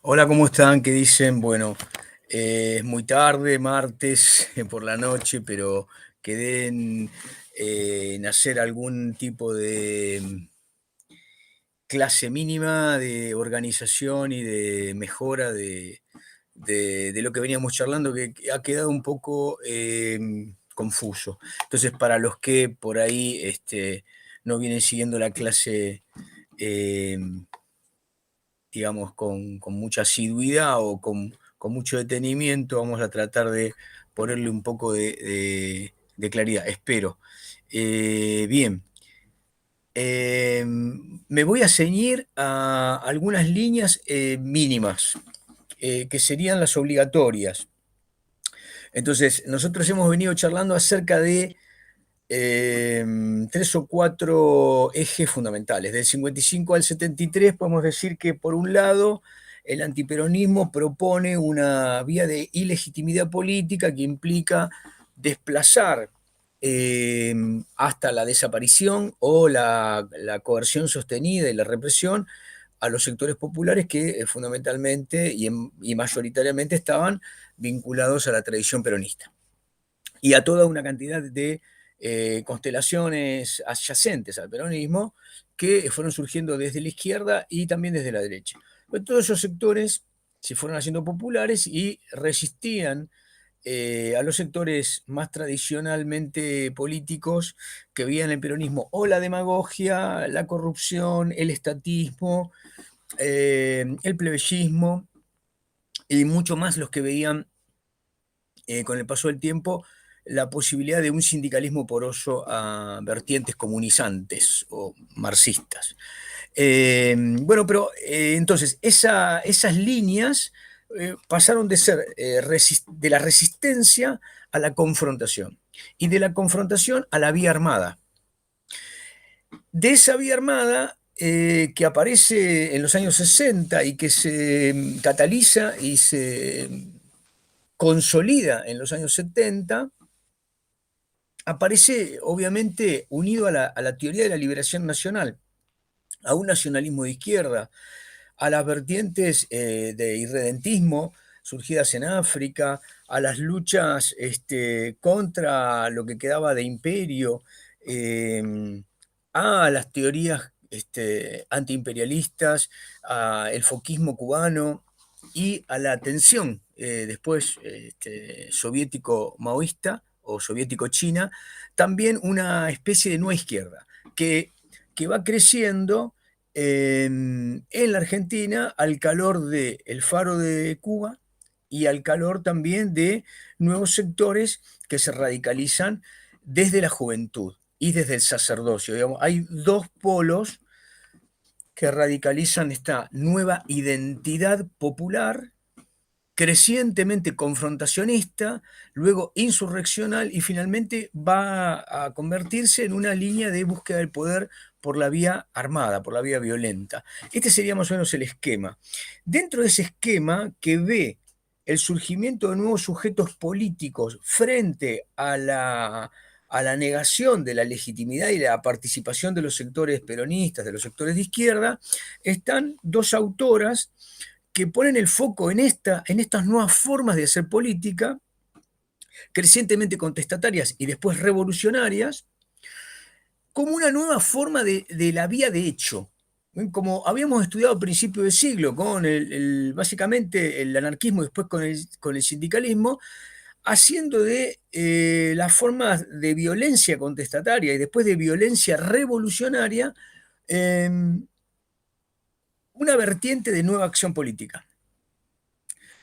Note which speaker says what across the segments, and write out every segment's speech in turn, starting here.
Speaker 1: Hola, ¿cómo están? ¿Qué dicen? Bueno, es muy tarde, martes por la noche, pero quedé en hacer algún tipo de clase mínima de organización y de mejora de lo que veníamos charlando, que ha quedado un poco confuso. Entonces, para los que por ahí no vienen siguiendo la clase, eh, digamos, con mucha asiduidad o con mucho detenimiento, vamos a tratar de ponerle un poco de claridad, espero. Bien, me voy a ceñir a algunas líneas mínimas, que serían las obligatorias. Entonces, nosotros hemos venido charlando acerca de eh, tres o cuatro ejes fundamentales. Del 55 al 73 podemos decir que, por un lado, el antiperonismo propone una vía de ilegitimidad política que implica desplazar eh, hasta la desaparición o la coerción sostenida y la represión a los sectores populares que fundamentalmente y mayoritariamente estaban vinculados a la tradición peronista y a toda una cantidad de constelaciones adyacentes al peronismo que fueron surgiendo desde la izquierda y también desde la derecha. Pero todos esos sectores se fueron haciendo populares y resistían a los sectores más tradicionalmente políticos que veían el peronismo o la demagogia, la corrupción, el estatismo, el plebeyismo y mucho más los que veían con el paso del tiempo la posibilidad de un sindicalismo poroso a vertientes comunizantes o marxistas. Bueno, pero entonces esas líneas pasaron de ser de la resistencia a la confrontación y de la confrontación a la vía armada. De esa vía armada que aparece en los años 60 y que se cataliza y se consolida en los años 70, aparece obviamente unido a la teoría de la liberación nacional, a un nacionalismo de izquierda, a las vertientes de irredentismo surgidas en África, a las luchas contra lo que quedaba de imperio, eh, a las teorías antiimperialistas, al foquismo cubano y a la tensión después soviético-maoísta o soviético-china, también una especie de nueva izquierda que va creciendo en la Argentina al calor del Faro de Cuba y al calor también de nuevos sectores que se radicalizan desde la juventud y desde el sacerdocio. Digamos, hay dos polos que radicalizan esta nueva identidad popular, crecientemente confrontacionista, luego insurreccional y finalmente va a convertirse en una línea de búsqueda del poder por la vía armada, por la vía violenta. Este sería más o menos el esquema. Dentro de ese esquema que ve el surgimiento de nuevos sujetos políticos frente a la negación de la legitimidad y la participación de los sectores peronistas, de los sectores de izquierda, están dos autoras que ponen el foco en estas nuevas formas de hacer política, crecientemente contestatarias y después revolucionarias, como una nueva forma de la vía de hecho. Como habíamos estudiado a principios de siglo, con básicamente el anarquismo y después con el sindicalismo, haciendo de las formas de violencia contestataria y después de violencia revolucionaria eh, una vertiente de nueva acción política.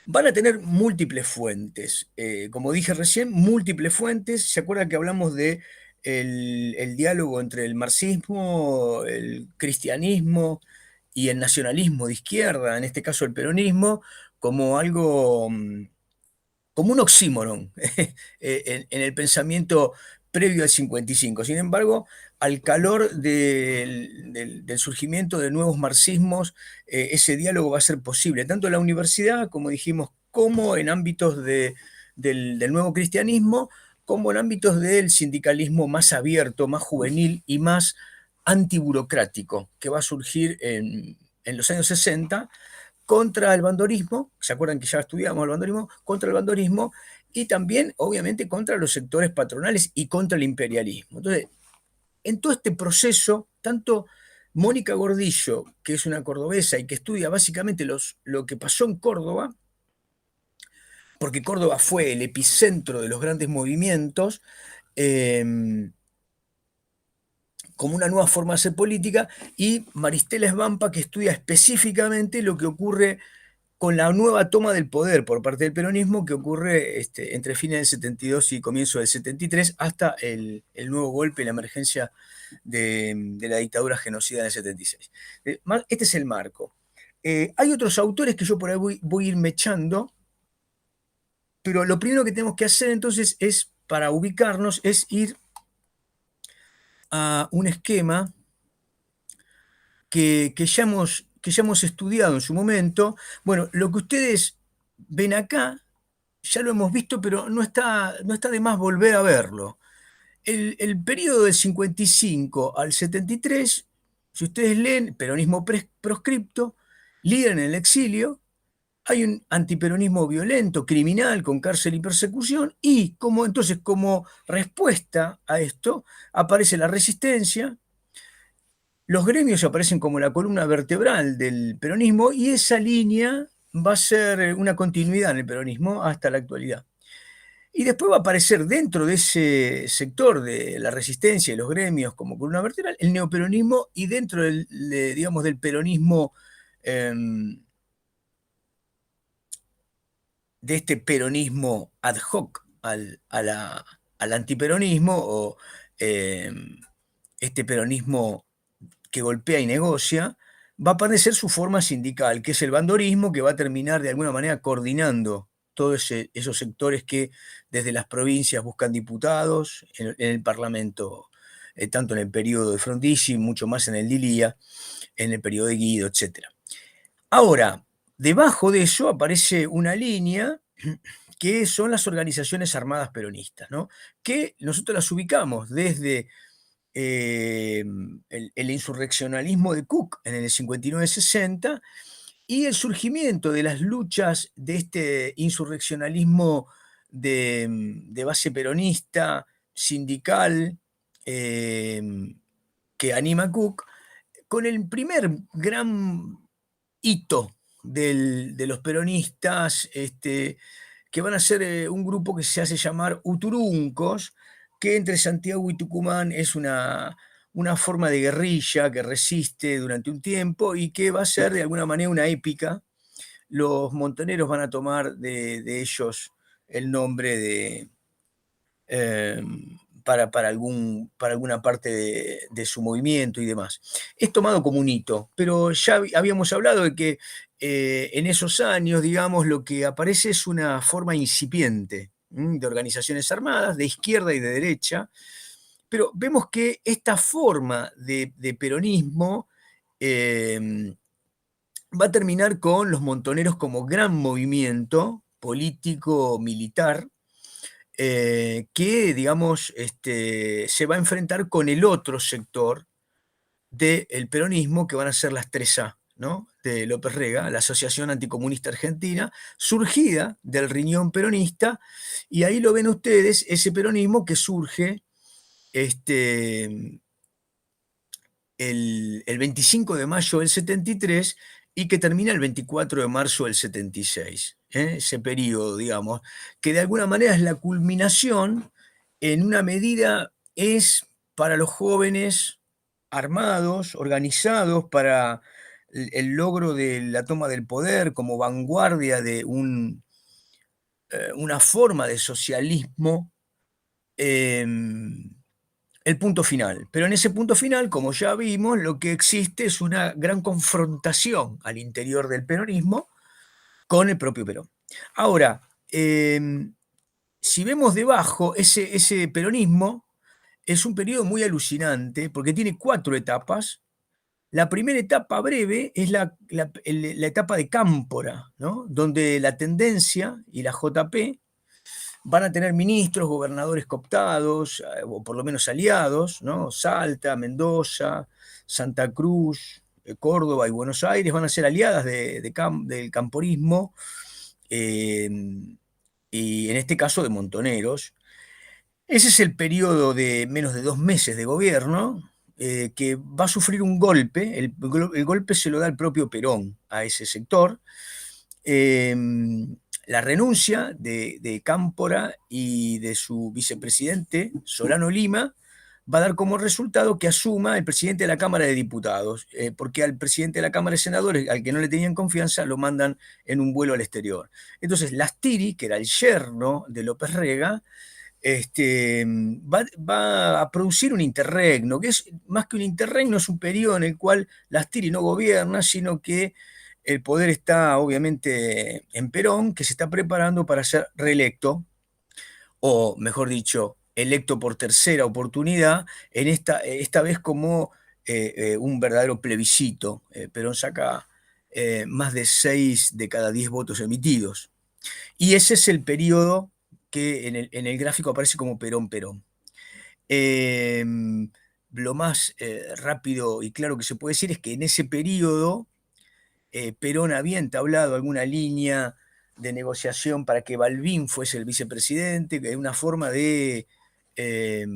Speaker 1: Van a tener múltiples fuentes. Como dije recién, múltiples fuentes. ¿Se acuerdan que hablamos de el diálogo entre el marxismo, el cristianismo y el nacionalismo de izquierda, en este caso el peronismo, como algo, como un oxímoron en el pensamiento previo al 55? Sin embargo, al calor del surgimiento de nuevos marxismos, ese diálogo va a ser posible, tanto en la universidad, como dijimos, como en ámbitos del nuevo cristianismo, como en ámbitos del sindicalismo más abierto, más juvenil y más antiburocrático, que va a surgir en los años 60 contra el bandorismo, ¿se acuerdan que ya estudiamos el bandorismo? Contra el bandorismo y también, obviamente, contra los sectores patronales y contra el imperialismo. Entonces, en todo este proceso, tanto Mónica Gordillo, que es una cordobesa y que estudia básicamente lo que pasó en Córdoba, porque Córdoba fue el epicentro de los grandes movimientos, eh, como una nueva forma de hacer política, y Maristela Esbampa, que estudia específicamente lo que ocurre con la nueva toma del poder por parte del peronismo que ocurre entre fines del 72 y comienzo del 73 hasta el nuevo golpe y la emergencia de la dictadura genocida en el 76. Este es el marco. Hay otros autores que yo por ahí voy a ir mechando, pero lo primero que tenemos que hacer entonces es, para ubicarnos, es ir a un esquema que ya hemos estudiado en su momento. Bueno, lo que ustedes ven acá, ya lo hemos visto, pero no está de más volver a verlo. El periodo del 55 al 73, si ustedes leen peronismo proscripto, líder en el exilio, hay un antiperonismo violento, criminal, con cárcel y persecución, y entonces como respuesta a esto aparece la resistencia. Los gremios aparecen como la columna vertebral del peronismo y esa línea va a ser una continuidad en el peronismo hasta la actualidad. Y después va a aparecer dentro de ese sector de la resistencia y los gremios como columna vertebral el neoperonismo, y dentro digamos, del peronismo, de este peronismo ad hoc al antiperonismo, o este peronismo que golpea y negocia, va a aparecer su forma sindical, que es el bandorismo, que va a terminar de alguna manera coordinando todos esos sectores que desde las provincias buscan diputados en el Parlamento, tanto en el periodo de Frondizi, mucho más en el de Ilía, en el periodo de Guido, etc. Ahora, debajo de eso aparece una línea que son las organizaciones armadas peronistas, ¿no? Que nosotros las ubicamos desde el insurreccionalismo de Cook en el 59-60 y el surgimiento de las luchas de este insurreccionalismo de base peronista, sindical, eh, que anima Cook, con el primer gran hito de los peronistas, que van a ser un grupo que se hace llamar Uturuncos, que entre Santiago y Tucumán es una forma de guerrilla que resiste durante un tiempo y que va a ser de alguna manera una épica. Los montoneros van a tomar de ellos el nombre eh, para alguna parte de su movimiento y demás. Es tomado como un hito, pero ya habíamos hablado de que en esos años, digamos, lo que aparece es una forma incipiente de organizaciones armadas, de izquierda y de derecha, pero vemos que esta forma de peronismo va a terminar con los montoneros como gran movimiento político, militar, que, digamos, se va a enfrentar con el otro sector del peronismo, que van a ser las 3A, ¿no? De López Rega, la Asociación Anticomunista Argentina, surgida del riñón peronista, y ahí lo ven ustedes, ese peronismo que surge el 25 de mayo del 73 y que termina el 24 de marzo del 76. Ese periodo, digamos, que de alguna manera es la culminación, en una medida es para los jóvenes armados, organizados para el logro de la toma del poder como vanguardia de una forma de socialismo, el punto final. Pero en ese punto final, como ya vimos, lo que existe es una gran confrontación al interior del peronismo con el propio Perón. Ahora, si vemos debajo, ese peronismo es un periodo muy alucinante porque tiene 4 etapas. La primera etapa breve es la etapa de Cámpora, ¿no? Donde la tendencia y la JP van a tener ministros, gobernadores cooptados, o por lo menos aliados, ¿no? Salta, Mendoza, Santa Cruz, Córdoba y Buenos Aires, van a ser aliadas del camporismo, y en este caso de Montoneros. Ese es el periodo de menos de 2 meses de gobierno, que va a sufrir un golpe. El golpe se lo da el propio Perón a ese sector. Eh, la renuncia de Cámpora y de su vicepresidente, Solano Lima, va a dar como resultado que asuma el presidente de la Cámara de Diputados, porque al presidente de la Cámara de Senadores, al que no le tenían confianza, lo mandan en un vuelo al exterior. Entonces, Lastiri, que era el yerno de López Rega, va a producir un interregno, que es más que un interregno, es un periodo en el cual Lastiri no gobierna, sino que el poder está obviamente en Perón, que se está preparando para ser reelecto, o mejor dicho, electo por tercera oportunidad, esta vez como un verdadero plebiscito. Perón saca más de 6 de cada 10 votos emitidos. Y ese es el periodo que en el gráfico aparece como Perón-Perón. Eh, lo más rápido y claro que se puede decir es que en ese periodo Perón había entablado alguna línea de negociación para que Balbín fuese el vicepresidente, que es una forma de eh,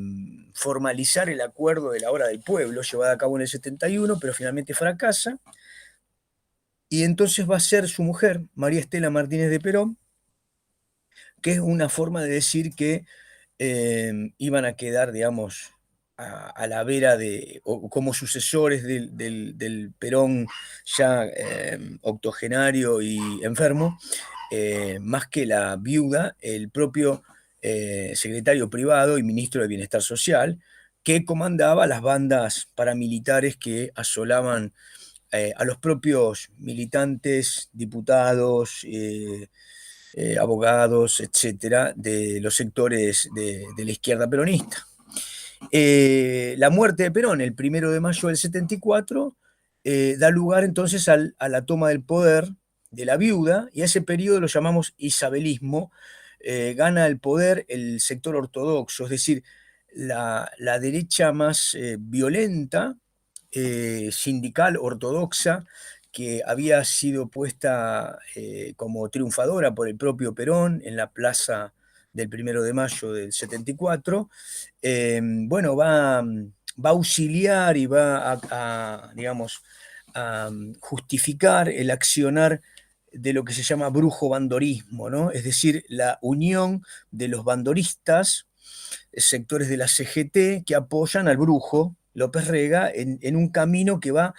Speaker 1: formalizar el acuerdo de la hora del pueblo, llevada a cabo en el 71, pero finalmente fracasa. Y entonces va a ser su mujer, María Estela Martínez de Perón, que es una forma de decir que iban a quedar, digamos, a la vera o como sucesores del Perón ya octogenario y enfermo, más que la viuda, el propio secretario privado y ministro de Bienestar Social, que comandaba las bandas paramilitares que asolaban a los propios militantes, diputados, abogados, etcétera, de los sectores de la izquierda peronista. La muerte de Perón, el 1 de mayo del 74, da lugar entonces a la toma del poder de la viuda, y a ese periodo lo llamamos isabelismo. Gana el poder el sector ortodoxo, es decir, la derecha más violenta, sindical, ortodoxa, que había sido puesta como triunfadora por el propio Perón en la plaza del 1 de mayo del 74. Bueno, va a auxiliar y va digamos, a justificar el accionar de lo que se llama brujo bandorismo, ¿no? Es decir, la unión de los bandoristas, sectores de la CGT, que apoyan al brujo López Rega en un camino que va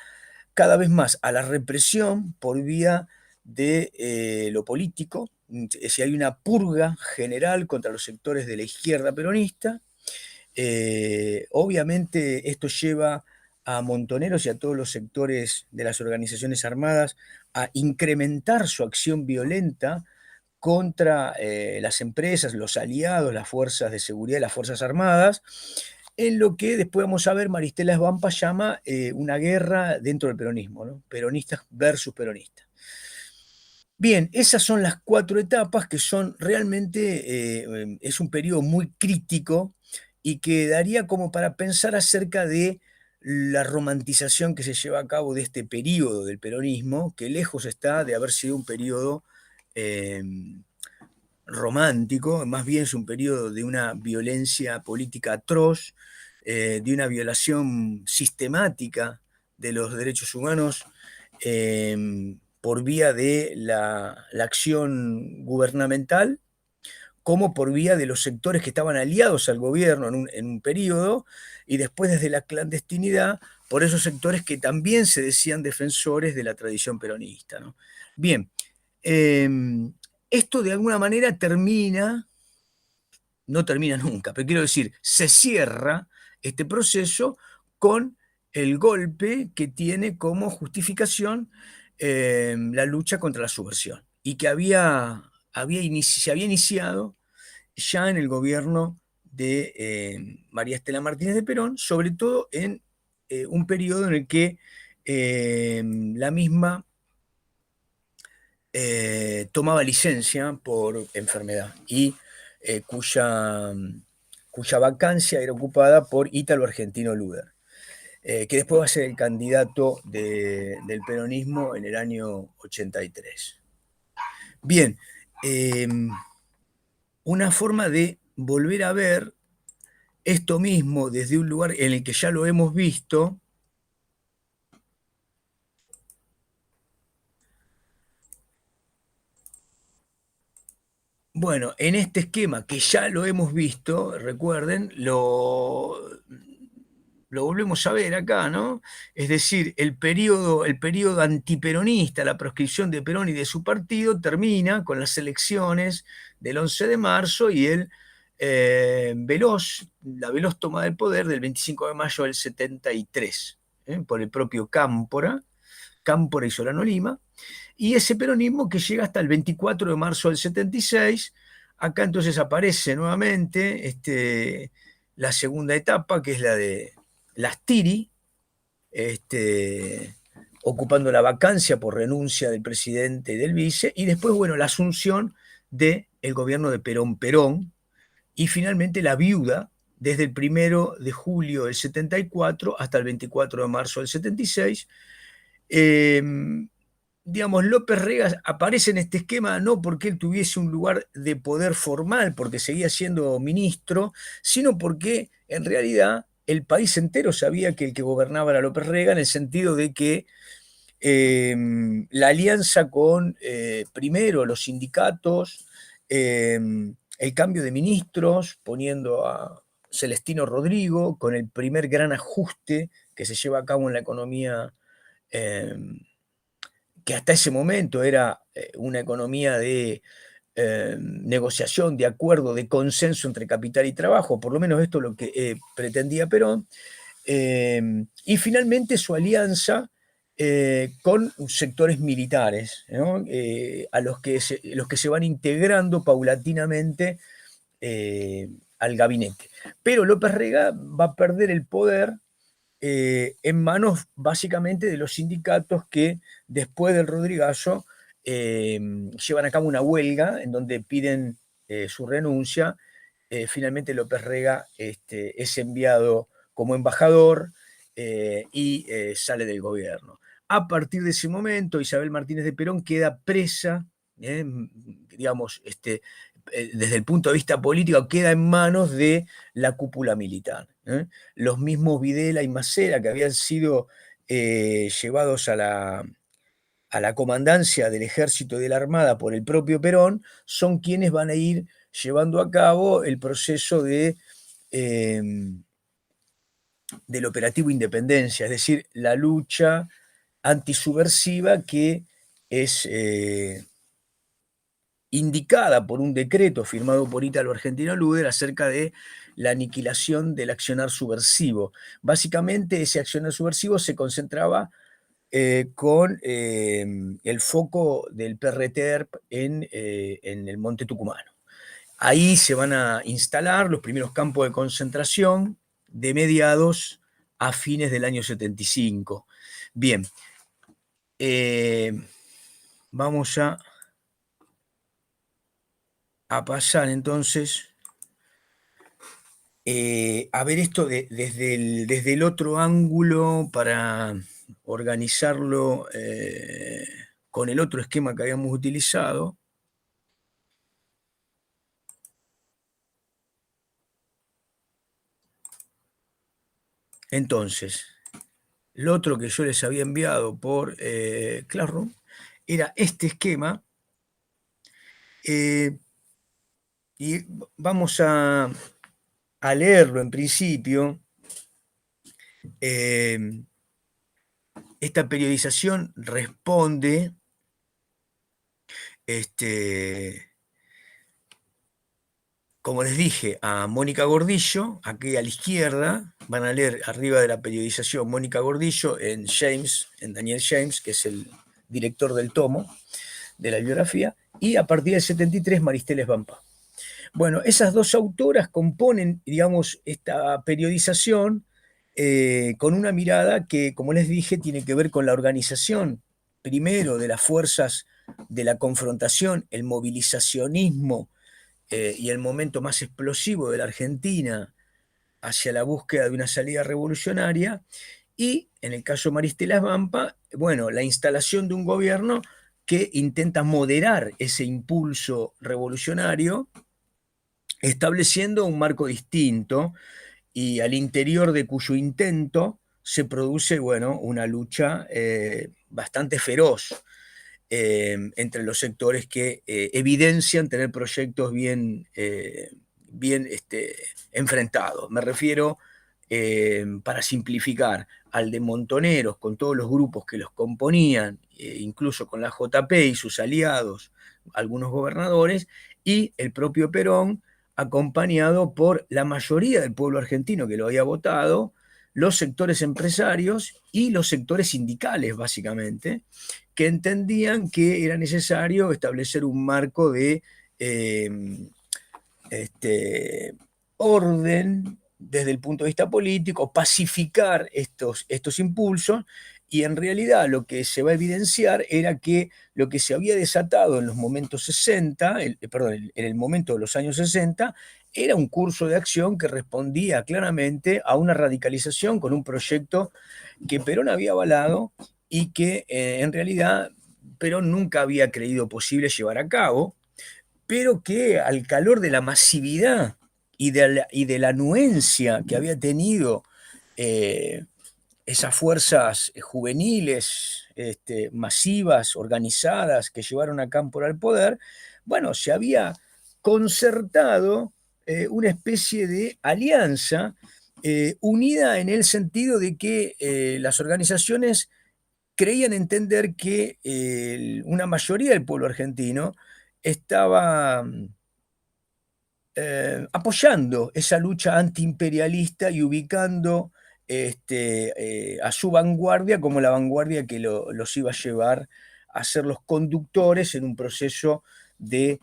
Speaker 1: cada vez más a la represión por vía de lo político. Si hay una purga general contra los sectores de la izquierda peronista, obviamente esto lleva a Montoneros y a todos los sectores de las organizaciones armadas a incrementar su acción violenta contra las empresas, los aliados, las fuerzas de seguridad y las fuerzas armadas, en lo que después vamos a ver Maristela Svampa llama una guerra dentro del peronismo, ¿no? Peronistas versus peronistas. Bien, esas son las 4 etapas que son realmente, es un periodo muy crítico y que daría como para pensar acerca de la romantización que se lleva a cabo de este periodo del peronismo, que lejos está de haber sido un periodo eh, romántico, más bien es un periodo de una violencia política atroz, de una violación sistemática de los derechos humanos por vía de la acción gubernamental, como por vía de los sectores que estaban aliados al gobierno en un periodo, y después desde la clandestinidad, por esos sectores que también se decían defensores de la tradición peronista, ¿no? Bien, eh, esto de alguna manera termina, no termina nunca, pero quiero decir, se cierra este proceso con el golpe que tiene como justificación la lucha contra la subversión, y que se había iniciado ya en el gobierno de María Estela Martínez de Perón, sobre todo en un periodo en el que la misma tomaba licencia por enfermedad y cuya vacancia era ocupada por Ítalo Argentino Luder. que después va a ser el candidato del peronismo en el año 83. Bien, una forma de volver a ver esto mismo desde un lugar en el que ya lo hemos visto. Bueno, en este esquema que ya lo hemos visto, recuerden, lo volvemos a ver acá, ¿no? Es decir, el periodo antiperonista, la proscripción de Perón y de su partido, termina con las elecciones del 11 de marzo y la veloz toma del poder del 25 de mayo del 73, por el propio Cámpora y Solano Lima, y ese peronismo que llega hasta el 24 de marzo del 76. Acá entonces aparece nuevamente la segunda etapa, que es la de las Tiri, ocupando la vacancia por renuncia del presidente y del vice, y después, bueno, la asunción del gobierno de Perón, y finalmente la viuda desde el 1 de julio del 74 hasta el 24 de marzo del 76. Eh, digamos, López Rega aparece en este esquema no porque él tuviese un lugar de poder formal, porque seguía siendo ministro, sino porque en realidad el país entero sabía que el que gobernaba era López Rega, en el sentido de que la alianza con, primero, los sindicatos, el cambio de ministros, poniendo a Celestino Rodrigo, con el primer gran ajuste que se lleva a cabo en la economía, eh, que hasta ese momento era una economía de negociación, de acuerdo, de consenso entre capital y trabajo, por lo menos esto es lo que pretendía Perón, y finalmente su alianza con sectores militares, ¿no? A los que se van integrando paulatinamente al gabinete. Pero López Rega va a perder el poder en manos básicamente de los sindicatos que después del Rodrigazo llevan a cabo una huelga en donde piden su renuncia. Finalmente López Rega es enviado como embajador y sale del gobierno. A partir de ese momento, Isabel Martínez de Perón queda presa, digamos, desde el punto de vista político, queda en manos de la cúpula militar. Los mismos Videla y Macera, que habían sido llevados a la comandancia del ejército y de la armada por el propio Perón, son quienes van a ir llevando a cabo el proceso del operativo Independencia, es decir, la lucha antisubversiva que es indicada por un decreto firmado por Ítalo Argentino Luder acerca de la aniquilación del accionar subversivo. Básicamente ese accionar subversivo se concentraba con el foco del PRTERP en el Monte Tucumano. Ahí se van a instalar los primeros campos de concentración de mediados a fines del año 75. Bien, vamos a pasar entonces a ver esto desde el otro ángulo para organizarlo con el otro esquema que habíamos utilizado. Entonces, lo otro que yo les había enviado por Classroom era este esquema, y vamos a leerlo en principio. Esta periodización responde como les dije, a Mónica Gordillo, aquí a la izquierda, van a leer arriba de la periodización Mónica Gordillo en Daniel James, que es el director del tomo de la biografía, y a partir del 73 Maristeles Vampa. Bueno, esas dos autoras componen, digamos, esta periodización con una mirada que, como les dije, tiene que ver con la organización, primero, de las fuerzas de la confrontación, el movilizacionismo y el momento más explosivo de la Argentina hacia la búsqueda de una salida revolucionaria, y en el caso de Maristela Svampa, bueno, la instalación de un gobierno que intenta moderar ese impulso revolucionario, estableciendo un marco distinto y al interior de cuyo intento se produce, bueno, una lucha bastante feroz entre los sectores que evidencian tener proyectos bien enfrentados. Me refiero, para simplificar, al de Montoneros, con todos los grupos que los componían, incluso con la JP y sus aliados, algunos gobernadores, y el propio Perón, acompañado por la mayoría del pueblo argentino que lo había votado, los sectores empresarios y los sectores sindicales, básicamente, que entendían que era necesario establecer un marco de eh, orden desde el punto de vista político, pacificar estos impulsos, y en realidad lo que se va a evidenciar era que lo que se había desatado en los momentos 60, perdón, en el momento de los años 60, era un curso de acción que respondía claramente a una radicalización con un proyecto que Perón había avalado y que en realidad Perón nunca había creído posible llevar a cabo, pero que al calor de la masividad y de la anuencia que había tenido eh, esas fuerzas juveniles, masivas, organizadas, que llevaron a Cámpora al poder, bueno, se había concertado una especie de alianza unida en el sentido de que las organizaciones creían entender que una mayoría del pueblo argentino estaba apoyando esa lucha antiimperialista y ubicando a su vanguardia como la vanguardia que los iba a llevar a ser los conductores en un proceso de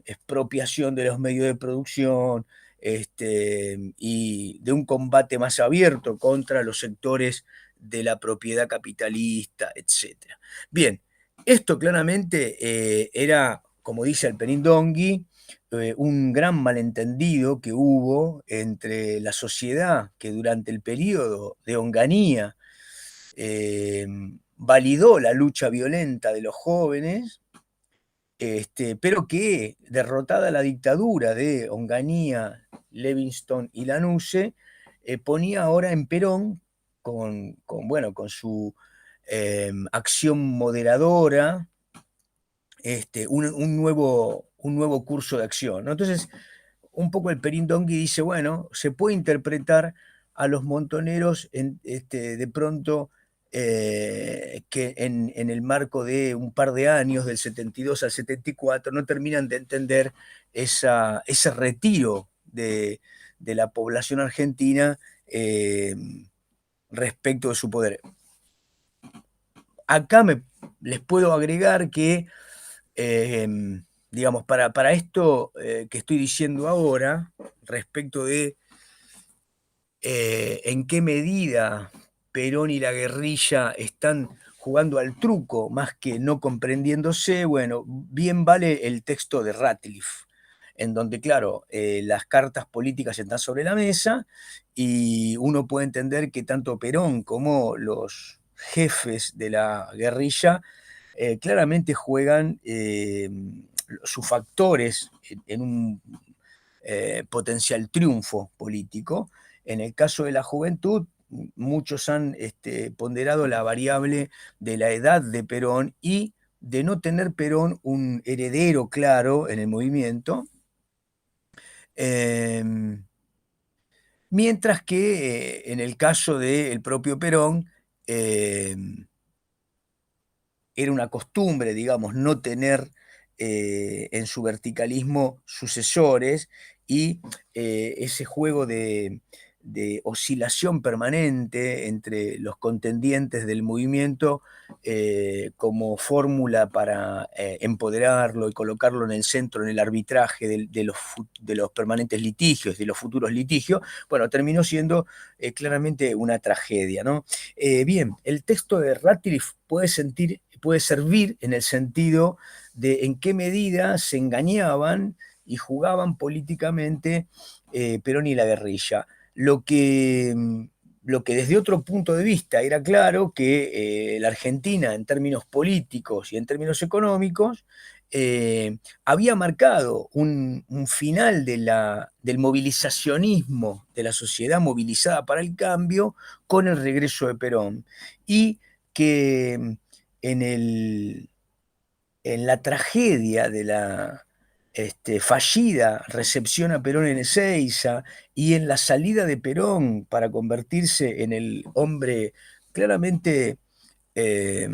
Speaker 1: expropiación de los medios de producción, y de un combate más abierto contra los sectores de la propiedad capitalista, etcétera. Bien, esto claramente era, como dice Alperindongui, un gran malentendido que hubo entre la sociedad que durante el periodo de Onganía eh, validó la lucha violenta de los jóvenes, pero que derrotada la dictadura de Onganía, Levingston y Lanusse, ponía ahora en Perón, bueno, con su acción moderadora, un nuevo curso de acción, ¿no? Entonces, un poco el Perindongui dice, bueno, se puede interpretar a los montoneros de pronto, que en el marco de un par de años, del 72 al 74, no terminan de entender ese retiro de la población argentina respecto de su poder. Acá les puedo agregar que, eh, digamos, para esto que estoy diciendo ahora, respecto de en qué medida Perón y la guerrilla están jugando al truco más que no comprendiéndose, bueno, bien vale el texto de Ratliff, en donde, claro, las cartas políticas están sobre la mesa y uno puede entender que tanto Perón como los jefes de la guerrilla claramente juegan sus factores en un potencial triunfo político. En el caso de la juventud, muchos han ponderado la variable de la edad de Perón y de no tener Perón un heredero claro en el movimiento, eh, mientras que en el caso del propio Perón, eh, era una costumbre, digamos, no tener en su verticalismo sucesores, y ese juego de oscilación permanente entre los contendientes del movimiento como fórmula para empoderarlo y colocarlo en el centro, en el arbitraje de los permanentes litigios, de los futuros litigios, bueno, terminó siendo claramente una tragedia, ¿no? Bien, el texto de Ratcliffe puede servir en el sentido de en qué medida se engañaban y jugaban políticamente Perón y la guerrilla. Lo que lo que desde otro punto de vista era claro que la Argentina en términos políticos y en términos económicos había marcado un final del movilizacionismo de la sociedad movilizada para el cambio con el regreso de Perón y que en el, en la tragedia de la fallida recepción a Perón en Ezeiza y en la salida de Perón para convertirse en el hombre claramente eh,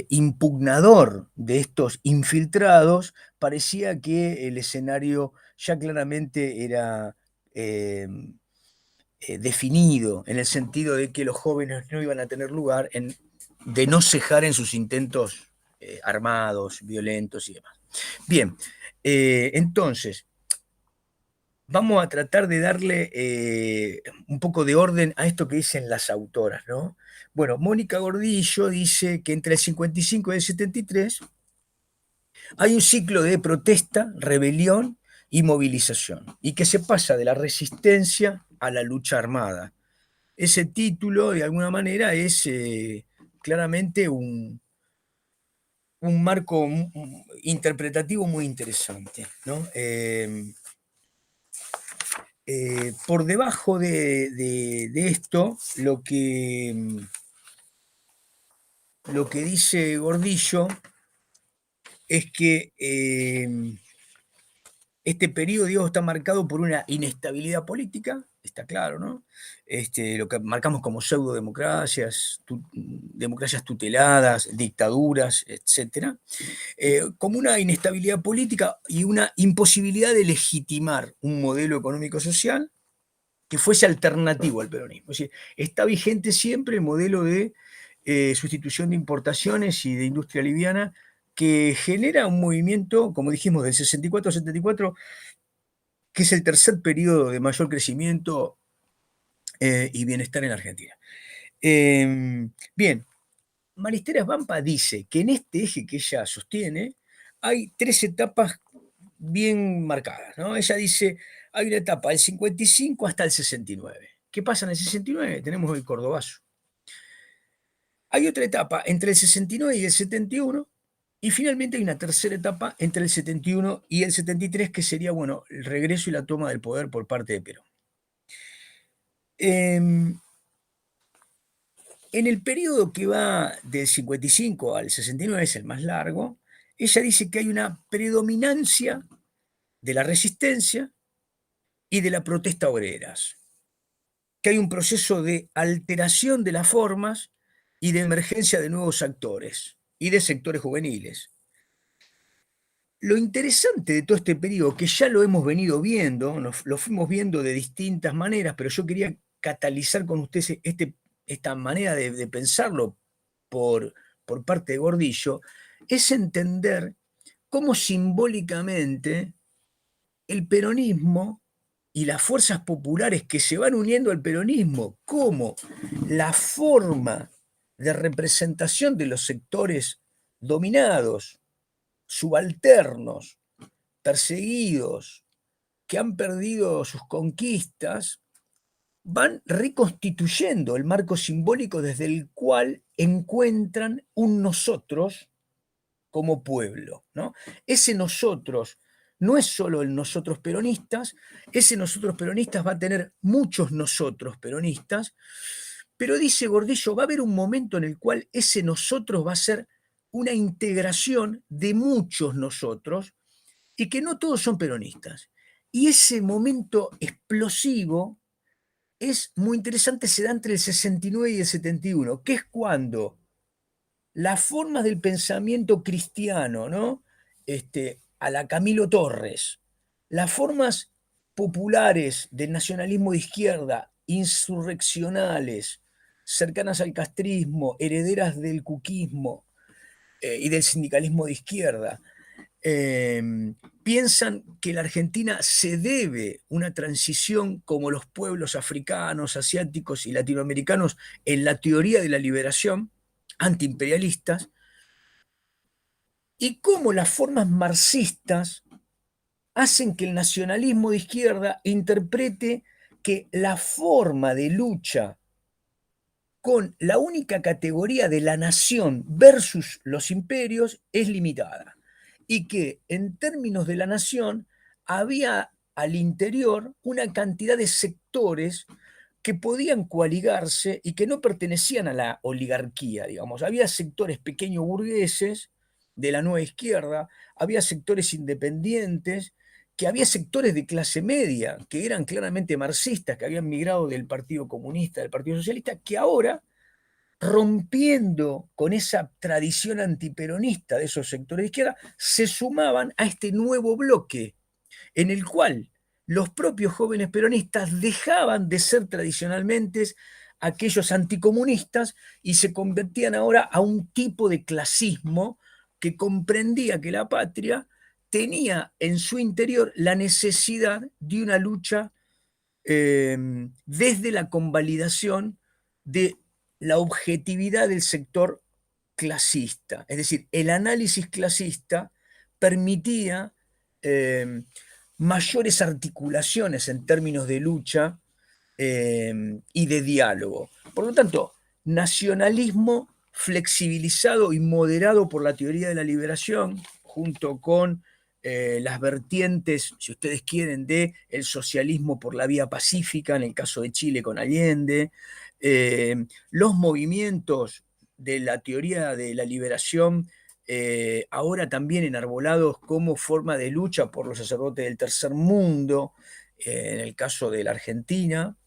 Speaker 1: impugnador de estos infiltrados, parecía que el escenario ya claramente era definido, en el sentido de que los jóvenes no iban a tener lugar de no cejar en sus intentos armados, violentos y demás. Bien, entonces, vamos a tratar de darle un poco de orden a esto que dicen las autoras, ¿no? Bueno, Mónica Gordillo dice que entre el 55 y el 73 hay un ciclo de protesta, rebelión y movilización, y que se pasa de la resistencia a la lucha armada. Ese título, de alguna manera, es claramente un marco interpretativo muy interesante, ¿no? Por debajo de esto, lo que dice Gordillo es que este periodo, digo, está marcado por una inestabilidad política, está claro, ¿no? Lo que marcamos como pseudodemocracias, democracias tuteladas, dictaduras, etcétera, como una inestabilidad política y una imposibilidad de legitimar un modelo económico-social que fuese alternativo al peronismo. Es decir, está vigente siempre el modelo de sustitución de importaciones y de industria liviana que genera un movimiento, como dijimos, del 64 al 74, que es el tercer periodo de mayor crecimiento y bienestar en la Argentina. Bien, Maristeras Vampa dice que en este eje que ella sostiene hay tres etapas bien marcadas, ¿no? Ella dice, hay una etapa del 55 hasta el 69. ¿Qué pasa en el 69? Tenemos el Cordobazo. Hay otra etapa entre el 69 y el 71, y finalmente hay una tercera etapa entre el 71 y el 73, que sería, bueno, el regreso y la toma del poder por parte de Perón. En el periodo que va del 55 al 69, es el más largo, ella dice que hay una predominancia de la resistencia y de la protesta obreras, que hay un proceso de alteración de las formas y de emergencia de nuevos actores y de sectores juveniles. Lo interesante de todo este periodo, que ya lo hemos venido viendo, lo fuimos viendo de distintas maneras, pero yo quería catalizar con ustedes esta manera de pensarlo por, por parte de Gordillo, es entender cómo simbólicamente el peronismo y las fuerzas populares que se van uniendo al peronismo, como la forma de representación de los sectores dominados, subalternos, perseguidos, que han perdido sus conquistas, van reconstituyendo el marco simbólico desde el cual encuentran un nosotros como pueblo, ¿no? Ese nosotros no es solo el nosotros peronistas, ese nosotros peronistas va a tener muchos nosotros peronistas, pero dice Gordillo, va a haber un momento en el cual ese nosotros va a ser una integración de muchos nosotros y que no todos son peronistas. Y ese momento explosivo es muy interesante, se da entre el 69 y el 71, que es cuando las formas del pensamiento cristiano, ¿no? A la Camilo Torres, las formas populares del nacionalismo de izquierda, insurreccionales, cercanas al castrismo, herederas del cuquismo y del sindicalismo de izquierda, piensan que la Argentina se debe una transición como los pueblos africanos, asiáticos y latinoamericanos en la teoría de la liberación, antiimperialistas, y cómo las formas marxistas hacen que el nacionalismo de izquierda interprete que la forma de lucha con la única categoría de la nación versus los imperios es limitada. Y que en términos de la nación había al interior una cantidad de sectores que podían coaligarse y que no pertenecían a la oligarquía, digamos. Había sectores pequeños burgueses de la nueva izquierda, había sectores independientes, que había sectores de clase media, que eran claramente marxistas, que habían migrado del Partido Comunista, del Partido Socialista, que ahora, rompiendo con esa tradición antiperonista de esos sectores de izquierda, se sumaban a este nuevo bloque en el cual los propios jóvenes peronistas dejaban de ser tradicionalmente aquellos anticomunistas y se convertían ahora a un tipo de clasismo que comprendía que la patria tenía en su interior la necesidad de una lucha desde la convalidación de la objetividad del sector clasista. Es decir, el análisis clasista permitía eh, mayores articulaciones en términos de lucha y de diálogo. Por lo tanto, nacionalismo flexibilizado y moderado por la teoría de la liberación, junto con las vertientes, si ustedes quieren, de el socialismo por la vía pacífica, en el caso de Chile con Allende, los movimientos de la teoría de la liberación, ahora también enarbolados como forma de lucha por los sacerdotes del tercer mundo, en el caso de la Argentina,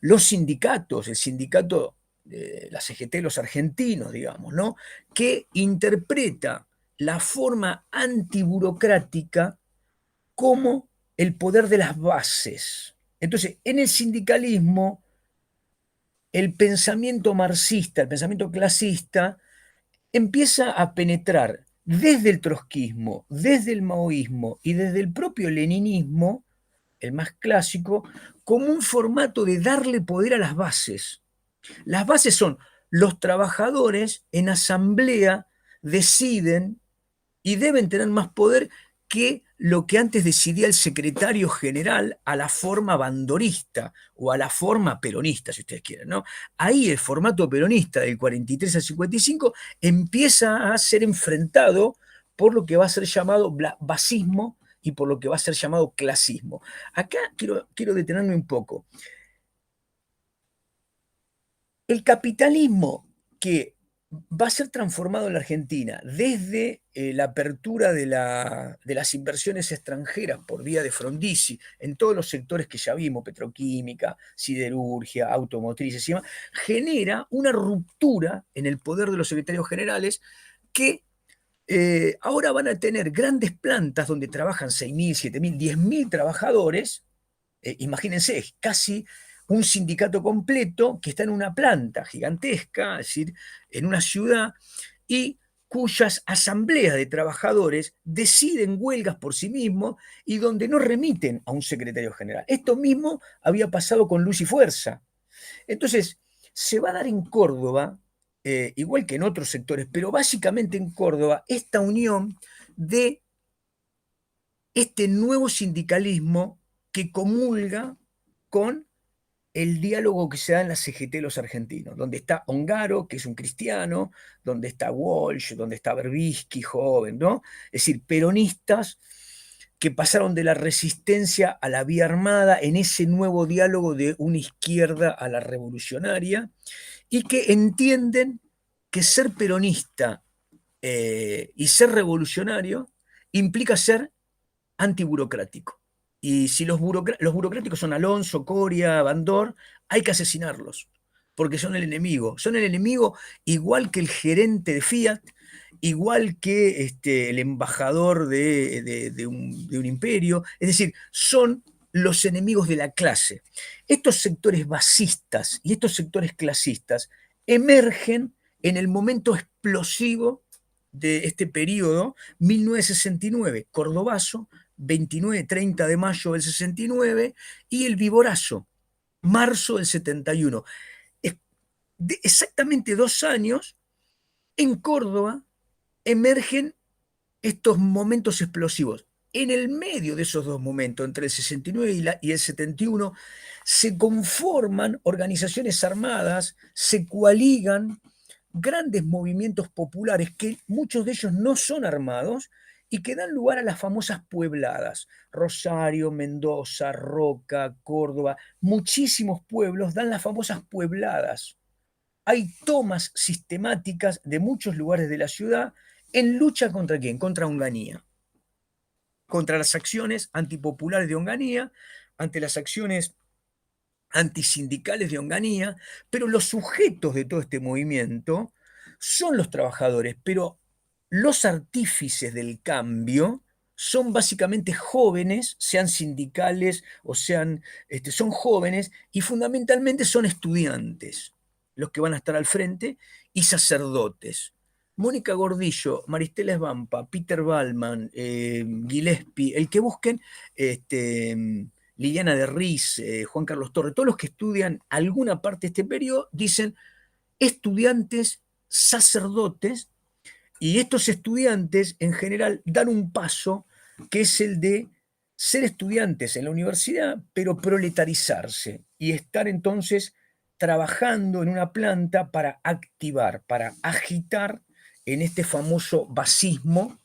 Speaker 1: los sindicatos, el sindicato de la CGT, los argentinos, digamos, ¿no? Que interpreta la forma antiburocrática como el poder de las bases. Entonces, en el sindicalismo, el pensamiento marxista, el pensamiento clasista, empieza a penetrar desde el trotskismo, desde el maoísmo y desde el propio leninismo, el más clásico, como un formato de darle poder a las bases. Las bases son los trabajadores en asamblea deciden y deben tener más poder que lo que antes decidía el secretario general a la forma bandorista o a la forma peronista, si ustedes quieren, ¿no? Ahí el formato peronista del 43 al 55 empieza a ser enfrentado por lo que va a ser llamado basismo y por lo que va a ser llamado clasismo. Acá quiero detenerme un poco. El capitalismo que va a ser transformado en la Argentina desde la apertura de las inversiones extranjeras por vía de Frondizi en todos los sectores que ya vimos, petroquímica, siderurgia, automotrices y demás, genera una ruptura en el poder de los secretarios generales que ahora van a tener grandes plantas donde trabajan 6.000, 7.000, 10.000 trabajadores. Imagínense, es casi un sindicato completo que está en una planta gigantesca, es decir, en una ciudad, y cuyas asambleas de trabajadores deciden huelgas por sí mismos y donde no remiten a un secretario general. Esto mismo había pasado con Luz y Fuerza. Entonces, se va a dar en Córdoba, igual que en otros sectores, pero básicamente en Córdoba, esta unión de este nuevo sindicalismo que comulga con el diálogo que se da en la CGT los argentinos, donde está Ongaro, que es un cristiano, donde está Walsh, donde está Berbisky, joven, ¿no? Es decir, peronistas que pasaron de la resistencia a la vía armada en ese nuevo diálogo de una izquierda a la revolucionaria y que entienden que ser peronista y ser revolucionario implica ser antiburocrático. Y si los burocráticos son Alonso, Coria, Bandor, hay que asesinarlos, porque son el enemigo. Son el enemigo igual que el gerente de Fiat, igual que el embajador de un imperio. Es decir, son los enemigos de la clase. Estos sectores basistas y estos sectores clasistas emergen en el momento explosivo de este periodo, 1969, Cordobazo, 29-30 de mayo del 69, y el Viborazo, marzo del 71. Exactamente 2 años, en Córdoba emergen estos momentos explosivos. En el medio de esos dos momentos, entre el 69 y el 71, se conforman organizaciones armadas, se coaligan grandes movimientos populares, que muchos de ellos no son armados y que dan lugar a las famosas puebladas. Rosario, Mendoza, Roca, Córdoba, muchísimos pueblos dan las famosas puebladas. Hay tomas sistemáticas de muchos lugares de la ciudad en lucha contra quién, contra Onganía, contra las acciones antipopulares de Onganía, ante las acciones antisindicales de Onganía, pero los sujetos de todo este movimiento son los trabajadores, pero los artífices del cambio son básicamente jóvenes, sean sindicales o sean, son jóvenes y fundamentalmente son estudiantes los que van a estar al frente y sacerdotes. Mónica Gordillo, Maristela Esbampa, Peter Ballman, Gillespie, el que busquen, Liliana de Riz, Juan Carlos Torres, todos los que estudian alguna parte de este periodo dicen estudiantes, sacerdotes, y estos estudiantes en general dan un paso que es el de ser estudiantes en la universidad, pero proletarizarse y estar entonces trabajando en una planta para activar, para agitar en este famoso basismo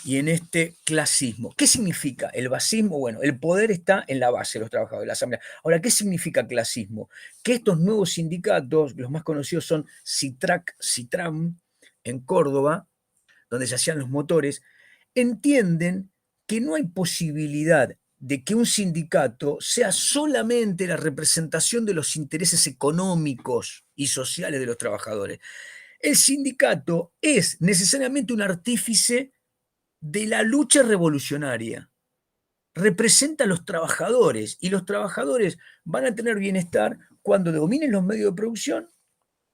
Speaker 1: y en este clasismo. ¿Qué significa el basismo? Bueno, el poder está en la base de los trabajadores de la Asamblea. Ahora, ¿qué significa clasismo? Que estos nuevos sindicatos, los más conocidos son CITRAC, CITRAM, en Córdoba, donde se hacían los motores, entienden que no hay posibilidad de que un sindicato sea solamente la representación de los intereses económicos y sociales de los trabajadores. El sindicato es necesariamente un artífice de la lucha revolucionaria. Representa a los trabajadores y los trabajadores van a tener bienestar cuando dominen los medios de producción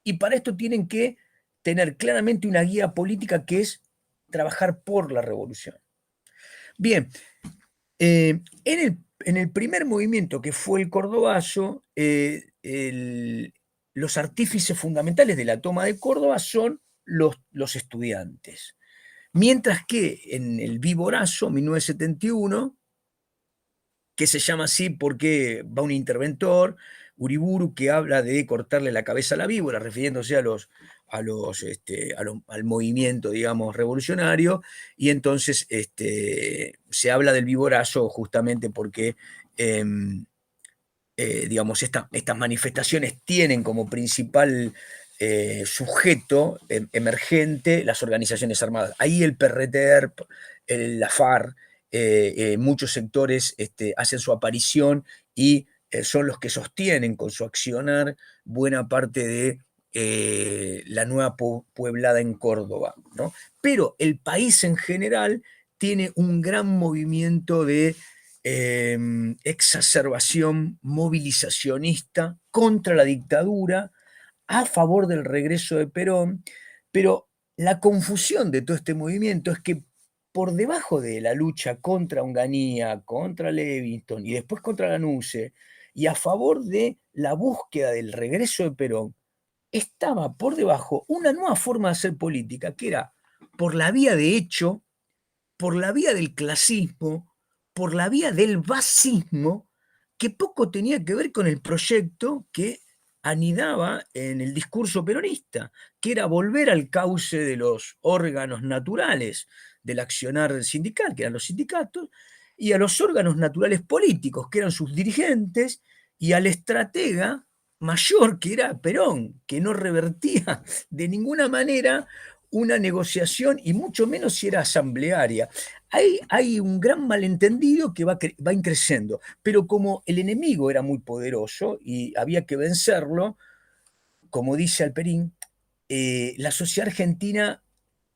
Speaker 1: y para esto tienen que tener claramente una guía política que es trabajar por la revolución. Bien, en el primer movimiento que fue el cordobazo, los artífices fundamentales de la toma de Córdoba son los estudiantes. Mientras que en el Viborazo, 1971, que se llama así porque va un interventor, Uriburu, que habla de cortarle la cabeza a la víbora, refiriéndose al movimiento, digamos, revolucionario, y entonces se habla del Viborazo justamente porque, digamos, estas manifestaciones tienen como principal sujeto emergente las organizaciones armadas. Ahí el PRTERP, la FARC, muchos sectores hacen su aparición y son los que sostienen con su accionar buena parte de la nueva pueblada en Córdoba, ¿no? Pero el país en general tiene un gran movimiento de exacerbación movilizacionista contra la dictadura, a favor del regreso de Perón, pero la confusión de todo este movimiento es que por debajo de la lucha contra Onganía, contra Levingston y después contra Lanusse, y a favor de la búsqueda del regreso de Perón, estaba por debajo una nueva forma de hacer política, que era por la vía de hecho, por la vía del clasismo, por la vía del basismo, que poco tenía que ver con el proyecto que anidaba en el discurso peronista, que era volver al cauce de los órganos naturales del accionar sindical, que eran los sindicatos, y a los órganos naturales políticos, que eran sus dirigentes, y al estratega mayor, que era Perón, que no revertía de ninguna manera una negociación y mucho menos si era asamblearia. Hay un gran malentendido que va creciendo, pero como el enemigo era muy poderoso y había que vencerlo, como dice Alperín, la sociedad argentina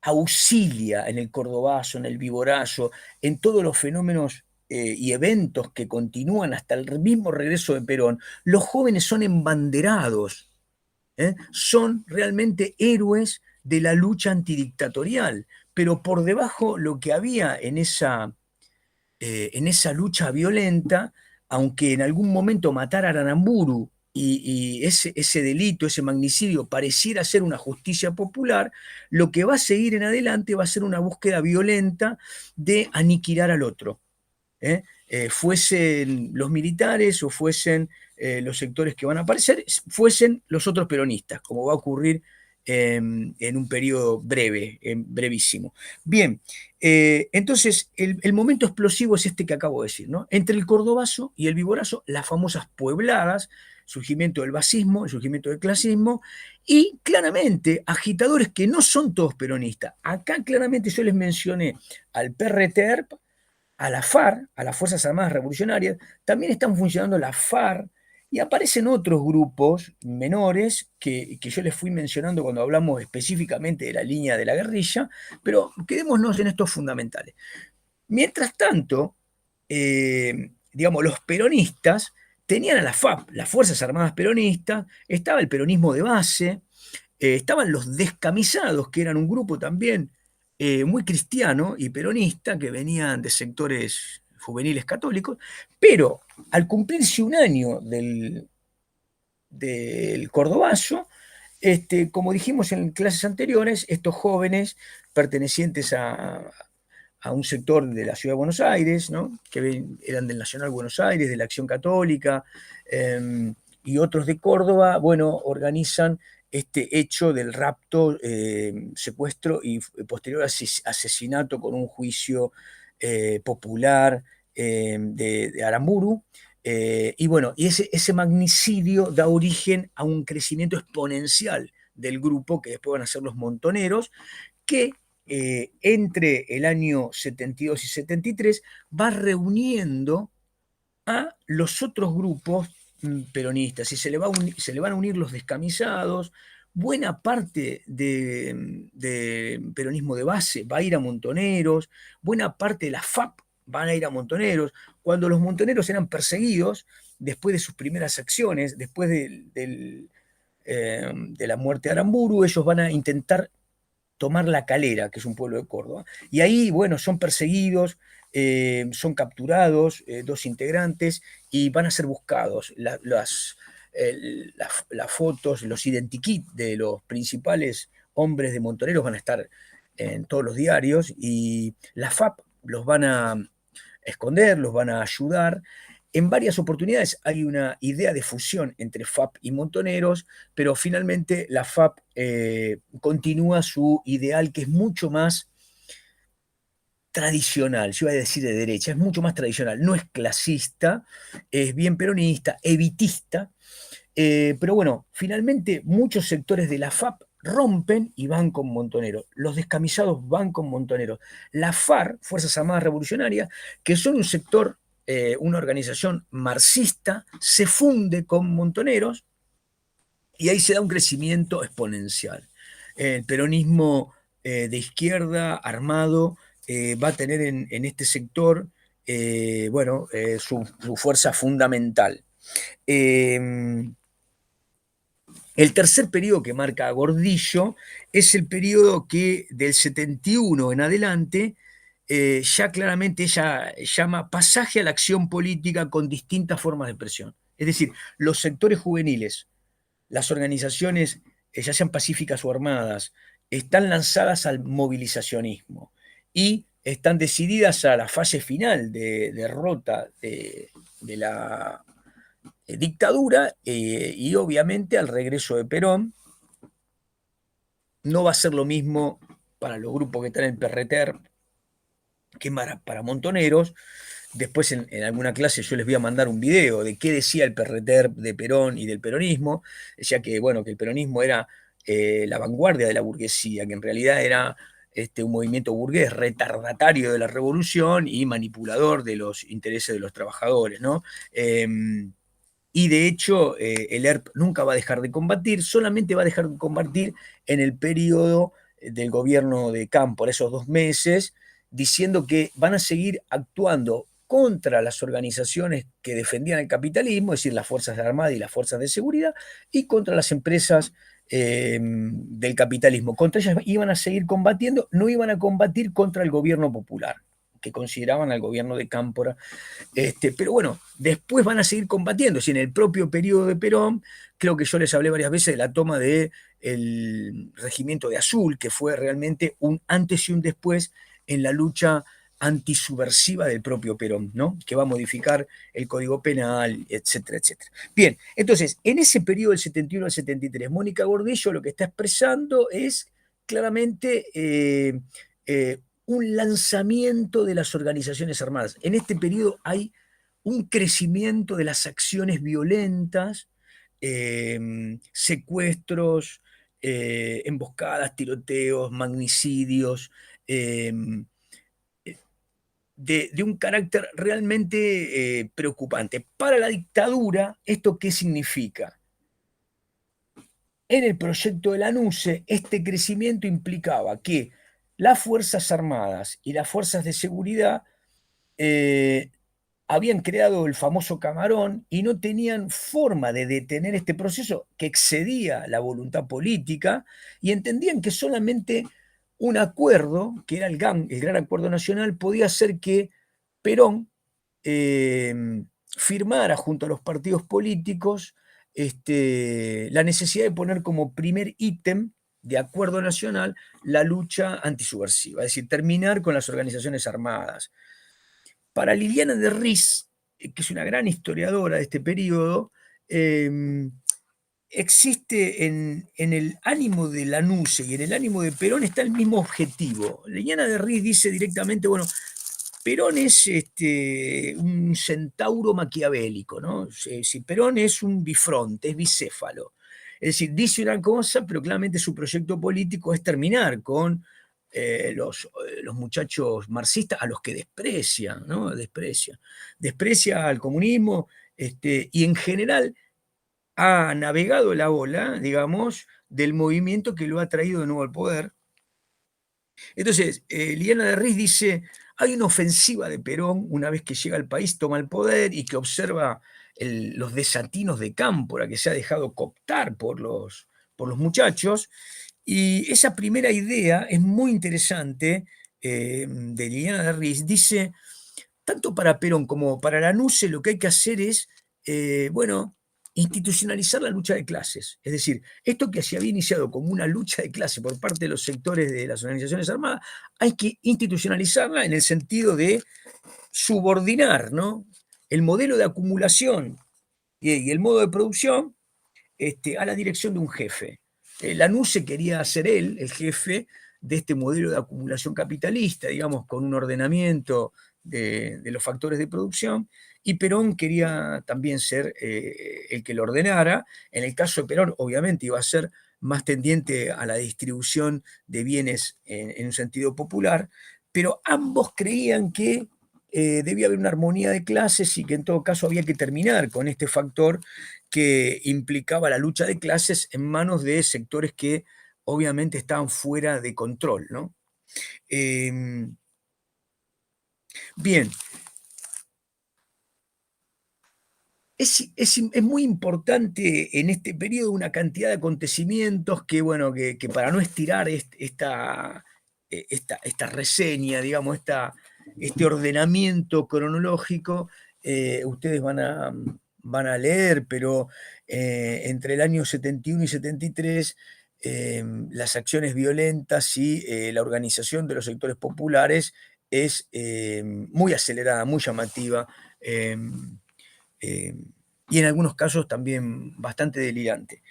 Speaker 1: auxilia en el cordobazo, en el viborazo, en todos los fenómenos y eventos que continúan hasta el mismo regreso de Perón. Los jóvenes son embanderados, son realmente héroes de la lucha antidictatorial, pero por debajo lo que había en esa lucha violenta, aunque en algún momento matar a Aramburu y ese delito, ese magnicidio, pareciera ser una justicia popular, lo que va a seguir en adelante va a ser una búsqueda violenta de aniquilar al otro. Fuesen los militares o fuesen los sectores que van a aparecer, fuesen los otros peronistas, como va a ocurrir en un periodo breve, brevísimo. Bien, entonces el momento explosivo es este que acabo de decir, ¿no? Entre el cordobazo y el viborazo, las famosas puebladas, surgimiento del basismo, el surgimiento del clasismo, y claramente agitadores que no son todos peronistas. Acá claramente yo les mencioné al PRTERP, a la FARC, a las Fuerzas Armadas Revolucionarias, también están funcionando la FARC y aparecen otros grupos menores que yo les fui mencionando cuando hablamos específicamente de la línea de la guerrilla, pero quedémonos en estos fundamentales. Mientras tanto, digamos, los peronistas tenían a la FAP, las Fuerzas Armadas Peronistas, estaba el peronismo de base, estaban los descamisados, que eran un grupo también muy cristiano y peronista, que venían de sectores juveniles católicos, pero al cumplirse un año del Cordobazo, como dijimos en clases anteriores, estos jóvenes pertenecientes a un sector de la ciudad de Buenos Aires, ¿no? Que eran del Nacional Buenos Aires, de la Acción Católica, y otros de Córdoba, bueno, organizan este hecho del rapto, secuestro y posterior asesinato con un juicio popular de Aramburu. Y bueno, y ese magnicidio da origen a un crecimiento exponencial del grupo que después van a ser los montoneros, que entre el año 72 y 73 va reuniendo a los otros grupos peronistas y se le van a unir los descamisados. Buena parte de peronismo de base va a ir a Montoneros, buena parte de la FAP van a ir a Montoneros. Cuando los montoneros eran perseguidos, después de sus primeras acciones, después de la muerte de Aramburu, ellos van a intentar tomar La Calera, que es un pueblo de Córdoba. Y ahí, bueno, son perseguidos, son capturados dos integrantes y van a ser buscados. Las fotos, los identikit de los principales hombres de Montoneros van a estar en todos los diarios y la FAP los van a esconder, los van a ayudar. En varias oportunidades hay una idea de fusión entre FAP y Montoneros, pero finalmente la FAP continúa su ideal, que es mucho más tradicional, yo iba a decir de derecha, es mucho más tradicional, no es clasista, es bien peronista, evitista, pero bueno, finalmente muchos sectores de la FAP rompen y van con Montoneros. Los descamisados van con Montoneros. La FARC, Fuerzas Armadas Revolucionarias, que son un sector, una organización marxista, se funde con Montoneros y ahí se da un crecimiento exponencial. El peronismo de izquierda armado va a tener en este sector bueno, su fuerza fundamental. El tercer periodo que marca Gordillo es el periodo que del 71 en adelante ya claramente ella llama pasaje a la acción política con distintas formas de presión. Es decir, los sectores juveniles, las organizaciones, ya sean pacíficas o armadas, están lanzadas al movilizacionismo y están decididas a la fase final de derrota de la dictadura y obviamente al regreso de Perón. No va a ser lo mismo para los grupos que están en PRTER que para Montoneros. Después en alguna clase yo les voy a mandar un video de qué decía el PRTER de Perón y del peronismo. Decía que, bueno, que el peronismo era la vanguardia de la burguesía, que en realidad era un movimiento burgués retardatario de la revolución y manipulador de los intereses de los trabajadores, ¿no? Y de hecho, el ERP nunca va a dejar de combatir, solamente va a dejar de combatir en el periodo del gobierno de Cámpora, esos 2 meses, diciendo que van a seguir actuando contra las organizaciones que defendían el capitalismo, es decir, las Fuerzas Armadas y las Fuerzas de Seguridad, y contra las empresas del capitalismo. Contra ellas iban a seguir combatiendo, no iban a combatir contra el gobierno popular. que consideraban al gobierno de Cámpora. Pero bueno, después van a seguir combatiendo. Si en el propio periodo de Perón, creo que yo les hablé varias veces de la toma del regimiento de Azul, que fue realmente un antes y un después en la lucha antisubversiva del propio Perón, ¿no? Que va a modificar el Código Penal, etcétera, etcétera. Bien, entonces, en ese periodo del 71 al 73, Mónica Gordillo lo que está expresando es claramente un lanzamiento de las organizaciones armadas. En este periodo hay un crecimiento de las acciones violentas, secuestros, emboscadas, tiroteos, magnicidios, eh, de un carácter realmente preocupante. Para la dictadura, ¿esto qué significa? En el proyecto de la NUCE, este crecimiento implicaba que las Fuerzas Armadas y las Fuerzas de Seguridad eh, habían creado el famoso camarón y no tenían forma de detener este proceso que excedía la voluntad política y entendían que solamente un acuerdo, que era el Gran Acuerdo Nacional, podía hacer que Perón firmara junto a los partidos políticos la necesidad de poner como primer ítem de acuerdo nacional la lucha antisubversiva, es decir, terminar con las organizaciones armadas. Para Liliana de Riz, que es una gran historiadora de este periodo, existe en el ánimo de Lanusse y en el ánimo de Perón está el mismo objetivo. Liliana de Riz dice directamente, bueno, Perón es un centauro maquiavélico, ¿no? Si Perón es un bifronte, es bicéfalo. Es decir, dice una cosa, pero claramente su proyecto político es terminar con los muchachos marxistas a los que desprecia, ¿no? Desprecia al comunismo y en general ha navegado la ola, digamos, del movimiento que lo ha traído de nuevo al poder. Entonces, Liliana de Riz dice, hay una ofensiva de Perón una vez que llega al país, toma el poder y que observa los desatinos de Cámpora, que se ha dejado cooptar por los muchachos. Y esa primera idea es muy interesante de Liliana de Riz. Dice, tanto para Perón como para la NUCE lo que hay que hacer es, bueno, institucionalizar la lucha de clases. Es decir, esto que se había iniciado como una lucha de clase por parte de los sectores de las organizaciones armadas, hay que institucionalizarla en el sentido de subordinar, ¿no? El modelo de acumulación y el modo de producción a la dirección de un jefe. Lanusse quería ser él el jefe de este modelo de acumulación capitalista, digamos, con un ordenamiento de los factores de producción, y Perón quería también ser el que lo ordenara. En el caso de Perón, obviamente, iba a ser más tendiente a la distribución de bienes en un sentido popular, pero ambos creían que debía haber una armonía de clases y que en todo caso había que terminar con este factor que implicaba la lucha de clases en manos de sectores que obviamente estaban fuera de control, ¿no? Eh, bien, es muy importante en este periodo una cantidad de acontecimientos que, bueno, que para no estirar esta reseña, digamos, este ordenamiento cronológico, ustedes van a leer, pero entre el año 71 y 73, las acciones violentas y la organización de los sectores populares es muy acelerada, muy llamativa. Eh, y en algunos casos también bastante delirante.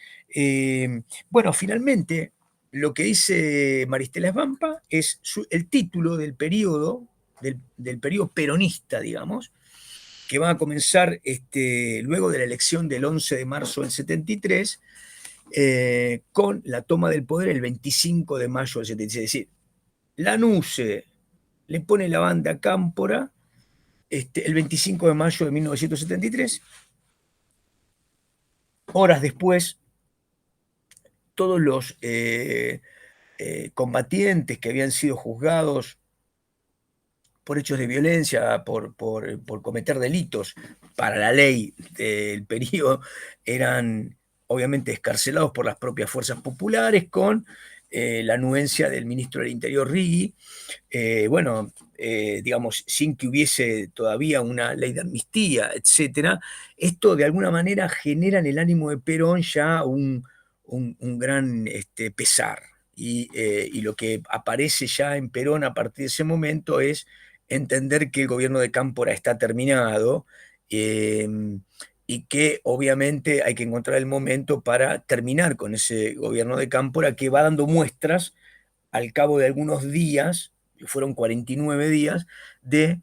Speaker 1: Bueno, finalmente, lo que dice Maristela Svampa es el título del periodo, del periodo peronista, digamos, que va a comenzar luego de la elección del 11 de marzo del 73, con la toma del poder el 25 de mayo del 76. Es decir, Lanusse le pone la banda a Cámpora el 25 de mayo de 1973. Horas después, todos los combatientes que habían sido juzgados por hechos de violencia, por cometer delitos para la ley del periodo, eran obviamente escarcelados por las propias fuerzas populares con la anuencia del ministro del Interior Righi, bueno, digamos, sin que hubiese todavía una ley de amnistía, etcétera. Esto de alguna manera genera en el ánimo de Perón ya un gran pesar. Y lo que aparece ya en Perón a partir de ese momento es entender que el gobierno de Cámpora está terminado, eh, y que obviamente hay que encontrar el momento para terminar con ese gobierno de Cámpora que va dando muestras al cabo de algunos días, fueron 49 días, de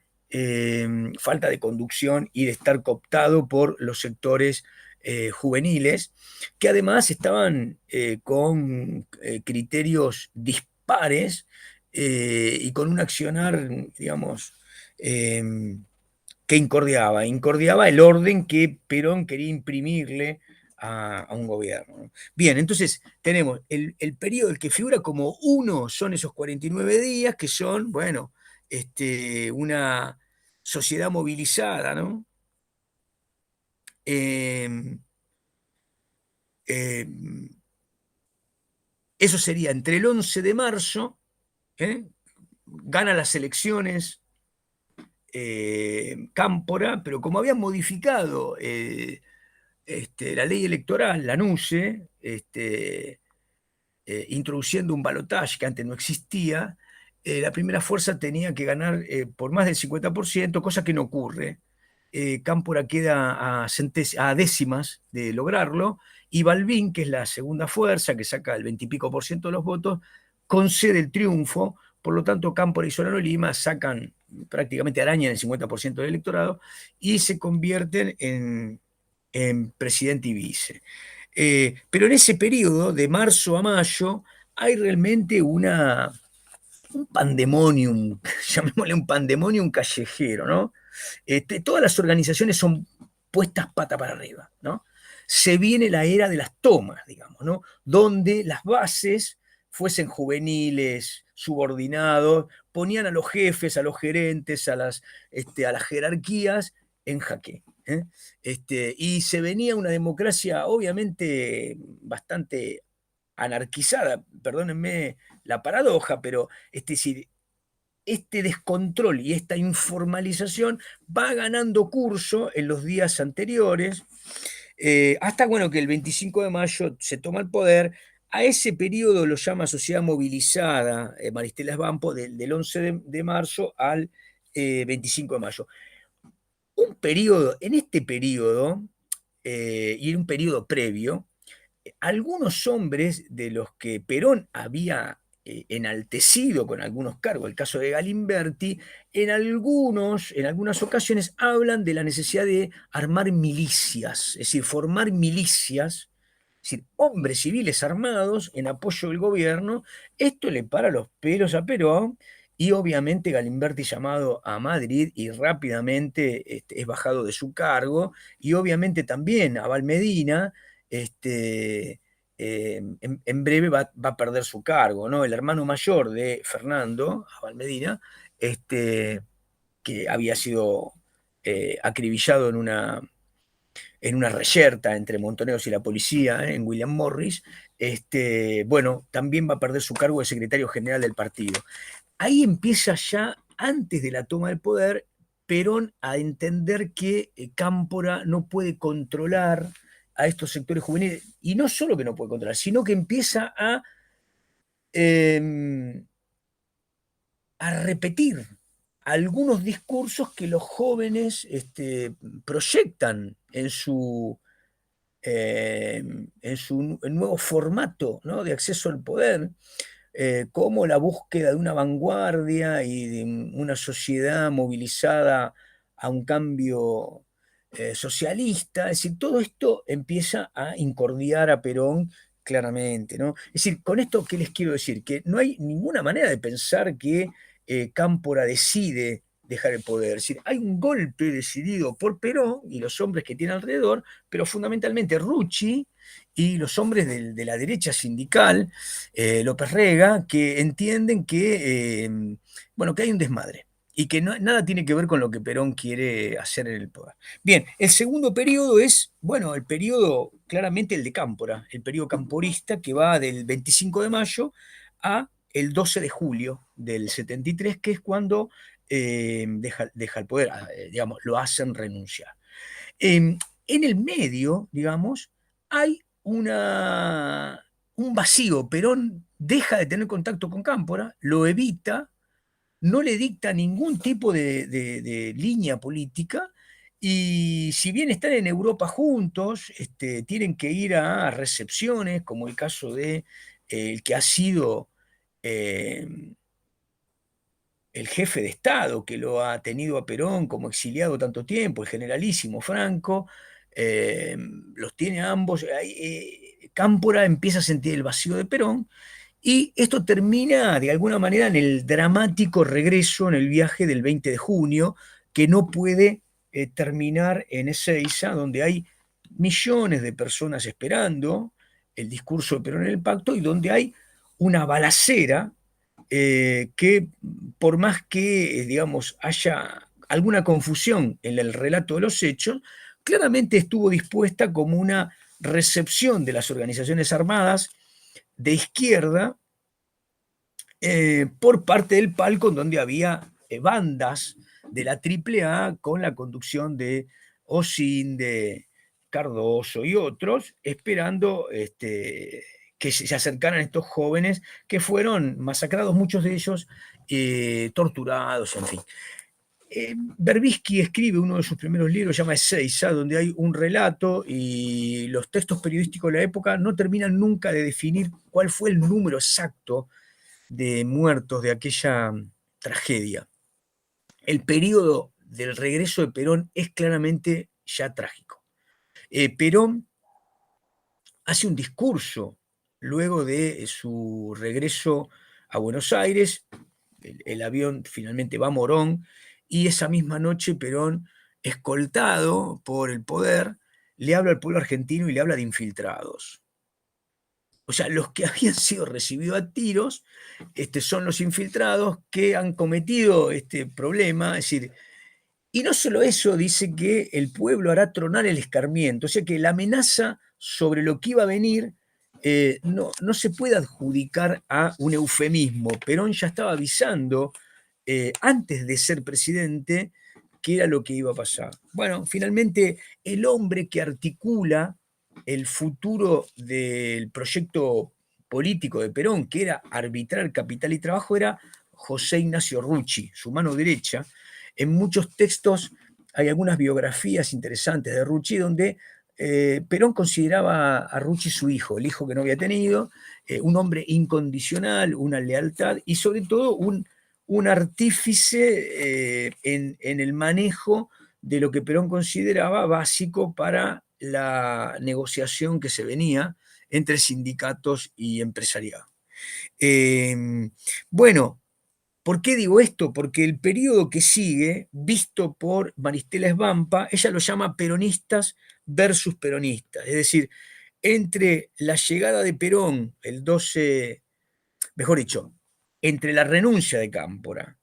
Speaker 1: falta de conducción y de estar cooptado por los sectores juveniles, que además estaban con criterios dispares y con un accionar, digamos, eh, que incordiaba el orden que Perón quería imprimirle a un gobierno, ¿no? Bien, entonces tenemos el periodo, el que figura como uno son esos 49 días, que son, bueno, una sociedad movilizada, ¿no? Eh, eh, Eso sería entre el 11 de marzo, ¿eh? Gana las elecciones Cámpora, pero como habían modificado la ley electoral, la NUCE, introduciendo un balotaje que antes no existía, la primera fuerza tenía que ganar por más del 50%, cosa que no ocurre. Cámpora queda a décimas de lograrlo, y Balbín, que es la segunda fuerza, que saca el 20 y pico por ciento de los votos, concede el triunfo. Por lo tanto, Cámpora y Solano Lima sacan, prácticamente arañan el 50% del electorado y se convierten en presidente y vice. Pero en ese periodo, de marzo a mayo, hay realmente un pandemonium, llamémosle un pandemonium callejero, ¿no? Todas las organizaciones son puestas pata para arriba, ¿no? Se viene la era de las tomas, digamos, ¿no? Donde las bases fuesen juveniles, subordinados, ponían a los jefes, a los gerentes, a las jerarquías en jaque, ¿eh? Y se venía una democracia obviamente bastante anarquizada, perdónenme la paradoja, pero es decir, este descontrol y esta informalización va ganando curso en los días anteriores, hasta bueno, que el 25 de mayo se toma el poder. A ese periodo lo llama sociedad movilizada, Maristela Svampo, del 11 de marzo al 25 de mayo. En este periodo, y en un periodo previo, algunos hombres de los que Perón había enaltecido con algunos cargos, el caso de Galimberti, en algunas ocasiones hablan de la necesidad de armar milicias, es decir, formar milicias, es decir, hombres civiles armados en apoyo del gobierno. Esto le para los pelos a Perón, y obviamente Galimberti llamado a Madrid y rápidamente es bajado de su cargo, y obviamente también a Valmedina, en breve va a perder su cargo, ¿no? El hermano mayor de Fernando, Abal Medina, que había sido acribillado en una reyerta entre montoneros y la policía, en William Morris, bueno, también va a perder su cargo de secretario general del partido. Ahí empieza ya, antes de la toma del poder, Perón a entender que Cámpora no puede controlar a estos sectores juveniles, y no solo que no puede controlar, sino que empieza eh, a repetir algunos discursos que los jóvenes proyectan en su nuevo formato, ¿no?, de acceso al poder, como la búsqueda de una vanguardia y de una sociedad movilizada a un cambio socialista. Es decir, todo esto empieza a incordiar a Perón claramente, ¿no? Es decir, con esto, ¿qué les quiero decir? Que no hay ninguna manera de pensar que Cámpora decide dejar el poder. Es decir, hay un golpe decidido por Perón y los hombres que tiene alrededor, pero fundamentalmente Rucci y los hombres de la derecha sindical, López Rega, que entienden que, bueno, que hay un desmadre y que nada tiene que ver con lo que Perón quiere hacer en el poder. Bien, el segundo periodo es, bueno, el periodo claramente el de Cámpora, el periodo camporista que va del 25 de mayo a el 12 de julio del 73, que es cuando deja el poder, digamos, lo hacen renunciar. En el medio, digamos, hay un vacío. Perón deja de tener contacto con Cámpora, lo evita, no le dicta ningún tipo de línea política, y si bien están en Europa juntos, tienen que ir a recepciones, como el caso de el que ha sido eh, el jefe de Estado, que lo ha tenido a Perón como exiliado tanto tiempo, el generalísimo Franco, los tiene a ambos. Cámpora empieza a sentir el vacío de Perón, y esto termina de alguna manera en el dramático regreso en el viaje del 20 de junio, que no puede terminar en Ezeiza, donde hay millones de personas esperando el discurso de Perón en el pacto, y donde hay una balacera que, por más que, digamos, haya alguna confusión en el relato de los hechos, claramente estuvo dispuesta como una recepción de las organizaciones armadas de izquierda por parte del palco, en donde había bandas de la AAA con la conducción de Osín, de Cardoso y otros, esperando que se acercaran estos jóvenes que fueron masacrados, muchos de ellos torturados, en fin. Berbisky escribe uno de sus primeros libros, se llama Ezeiza, donde hay un relato, y los textos periodísticos de la época no terminan nunca de definir cuál fue el número exacto de muertos de aquella tragedia. El periodo del regreso de Perón es claramente ya trágico. Perón hace un discurso luego de su regreso a Buenos Aires, el avión finalmente va a Morón, y esa misma noche Perón, escoltado por el poder, le habla al pueblo argentino y le habla de infiltrados. O sea, los que habían sido recibidos a tiros son los infiltrados que han cometido este problema. Es decir, y no solo eso, dice que el pueblo hará tronar el escarmiento. O sea que la amenaza sobre lo que iba a venir no se puede adjudicar a un eufemismo. Perón ya estaba avisando antes de ser presidente qué era lo que iba a pasar. Bueno, finalmente el hombre que articula el futuro del proyecto político de Perón, que era arbitrar capital y trabajo, era José Ignacio Rucci, su mano derecha. En muchos textos hay algunas biografías interesantes de Rucci donde Perón consideraba a Rucci su hijo, el hijo que no había tenido, un hombre incondicional, una lealtad y sobre todo un artífice en el manejo de lo que Perón consideraba básico para la negociación que se venía entre sindicatos y empresariado. Eh, bueno, ¿por qué digo esto? Porque el periodo que sigue, visto por Maristela Svampa, ella lo llama peronistas versus peronistas. Es decir, entre la llegada de Perón, el 12, mejor dicho, entre la renuncia de Cámpora,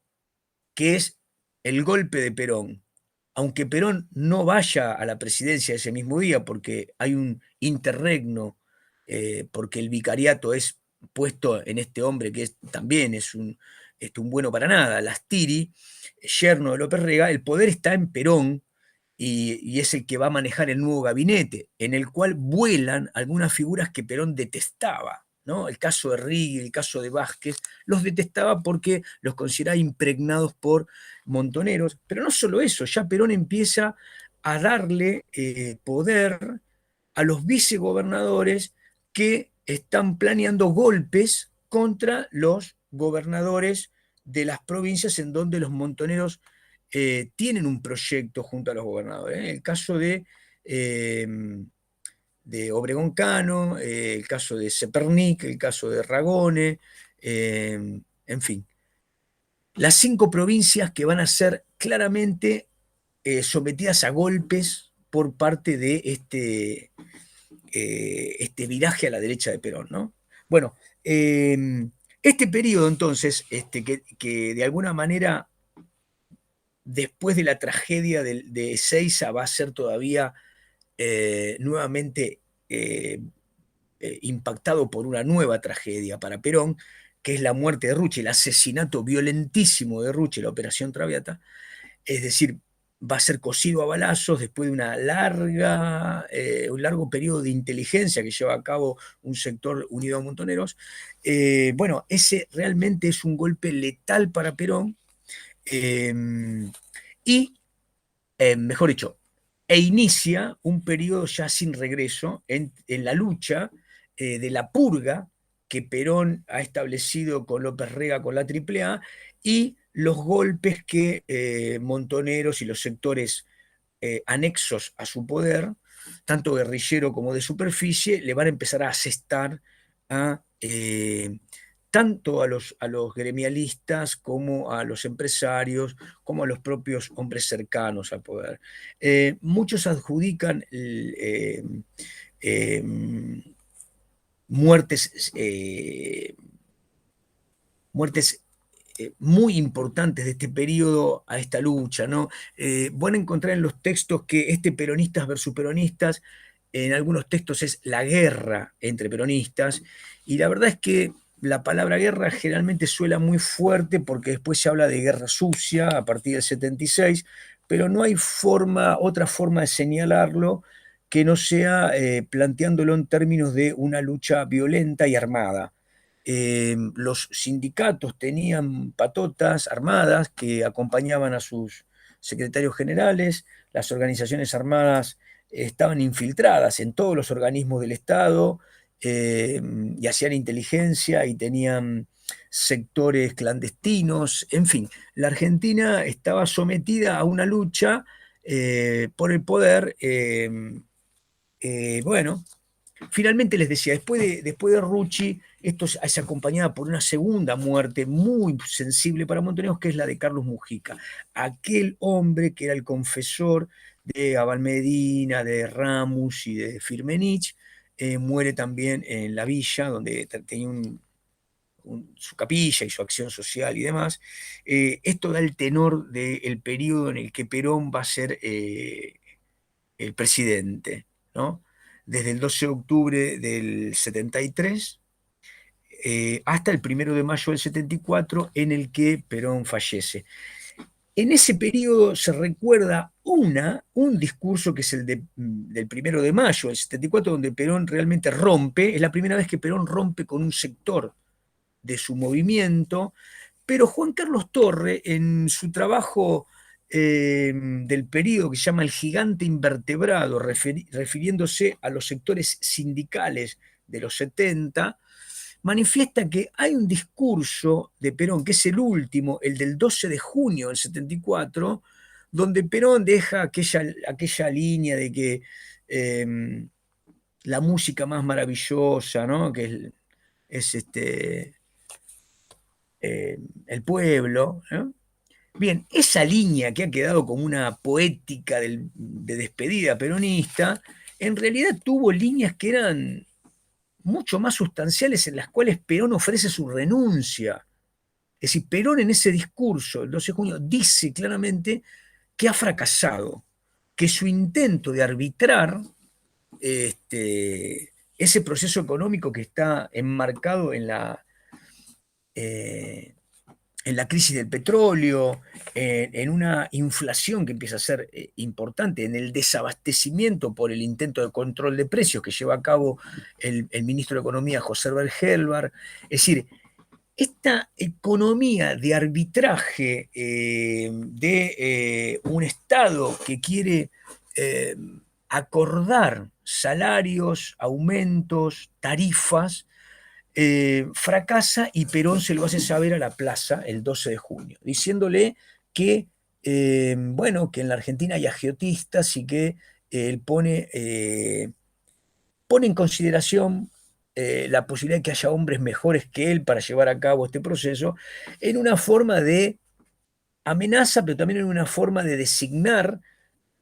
Speaker 1: que es el golpe de Perón, aunque Perón no vaya a la presidencia ese mismo día, porque hay un interregno, porque el vicariato es puesto en este hombre que también es un bueno para nada, Lastiri, yerno de López Rega. El poder está en Perón, y es el que va a manejar el nuevo gabinete, en el cual vuelan algunas figuras que Perón detestaba, ¿no? El caso de Rigui, el caso de Vázquez, los detestaba porque los consideraba impregnados por montoneros. Pero no solo eso, ya Perón empieza a darle poder a los vicegobernadores que están planeando golpes contra los gobernadores de las provincias en donde los montoneros tienen un proyecto junto a los gobernadores. El caso eh, de Obregón Cano, el caso de Zepernik, el caso de Ragone, en fin. Las 5 provincias que van a ser claramente sometidas a golpes por parte de este viraje a la derecha de Perón, ¿no? Bueno, este periodo entonces, que de alguna manera después de la tragedia de Ezeiza va a ser todavía nuevamente impactado por una nueva tragedia para Perón, que es la muerte de Rucci, el asesinato violentísimo de Rucci, la Operación Traviata. Es decir, va a ser cosido a balazos después de un largo periodo de inteligencia que lleva a cabo un sector unido a Montoneros. Bueno, ese realmente es un golpe letal para Perón. eh, y Mejor dicho, inicia un periodo ya sin regreso en la lucha de la purga que Perón ha establecido con López Rega, con la AAA, y los golpes que Montoneros y los sectores anexos a su poder, tanto guerrillero como de superficie, le van a empezar a asestar a, tanto a los gremialistas como a los empresarios, como a los propios hombres cercanos al poder. Muchos adjudican eh, muertes, muertes muy importantes de este periodo a esta lucha, ¿no? Van a encontrar en los textos que este peronistas versus peronistas, en algunos textos es la guerra entre peronistas, y la verdad es que la palabra guerra generalmente suena muy fuerte porque después se habla de guerra sucia a partir del 76, pero no hay otra forma de señalarlo que no sea planteándolo en términos de una lucha violenta y armada. Los sindicatos tenían patotas armadas que acompañaban a sus secretarios generales, las organizaciones armadas estaban infiltradas en todos los organismos del Estado y hacían inteligencia y tenían sectores clandestinos, en fin, la Argentina estaba sometida a una lucha por el poder, bueno, finalmente les decía, después de Rucci, esto es acompañada por una segunda muerte muy sensible para Montoneros, que es la de Carlos Mujica, aquel hombre que era el confesor de Abal Medina, de Ramos y de Firmenich. Muere también en la villa, donde tenía su capilla y su acción social y demás. Esto da el tenor del periodo en el que Perón va a ser el presidente, ¿no? Desde el 12 de octubre del 73 hasta el 1 de mayo del 74, en el que Perón fallece. En ese periodo se recuerda un discurso que es del 1 de mayo del 74, donde Perón realmente rompe, es la primera vez que Perón rompe con un sector de su movimiento, pero Juan Carlos Torre, en su trabajo del periodo que se llama El gigante invertebrado, refiriéndose a los sectores sindicales de los 70, manifiesta que hay un discurso de Perón, que es el último, el del 12 de junio del 74, donde Perón deja aquella línea de que eh, la música más maravillosa, ¿no? Que es el pueblo, ¿no? Bien, esa línea que ha quedado como una poética de despedida peronista, en realidad tuvo líneas que eran mucho más sustanciales en las cuales Perón ofrece su renuncia. Es decir, Perón en ese discurso, el 12 de junio, dice claramente que ha fracasado, que su intento de arbitrar ese proceso económico que está enmarcado eh, en la crisis del petróleo, en una inflación que empieza a ser importante, en el desabastecimiento por el intento de control de precios que lleva a cabo el ministro de Economía, José Helbar. Es decir, esta economía de arbitraje de un Estado que quiere eh, acordar salarios, aumentos, tarifas, fracasa y Perón se lo hace saber a la plaza el 12 de junio, diciéndole que, bueno, que en la Argentina hay agiotistas y que él pone en consideración la posibilidad de que haya hombres mejores que él para llevar a cabo este proceso, en una forma de amenaza, pero también en una forma de designar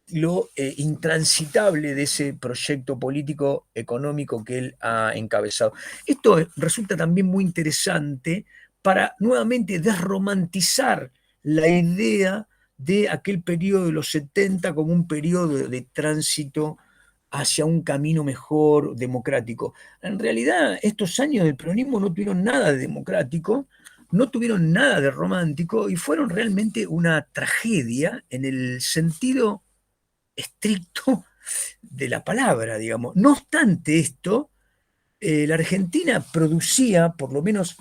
Speaker 1: lo intransitable de ese proyecto político económico que él ha encabezado. Esto resulta también muy interesante para nuevamente desromantizar la idea de aquel periodo de los 70 como un periodo de tránsito hacia un camino mejor, democrático. En realidad, estos años del peronismo no tuvieron nada de democrático, no tuvieron nada de romántico y fueron realmente una tragedia en el sentido estricto de la palabra, digamos. No obstante esto, la Argentina producía, por lo menos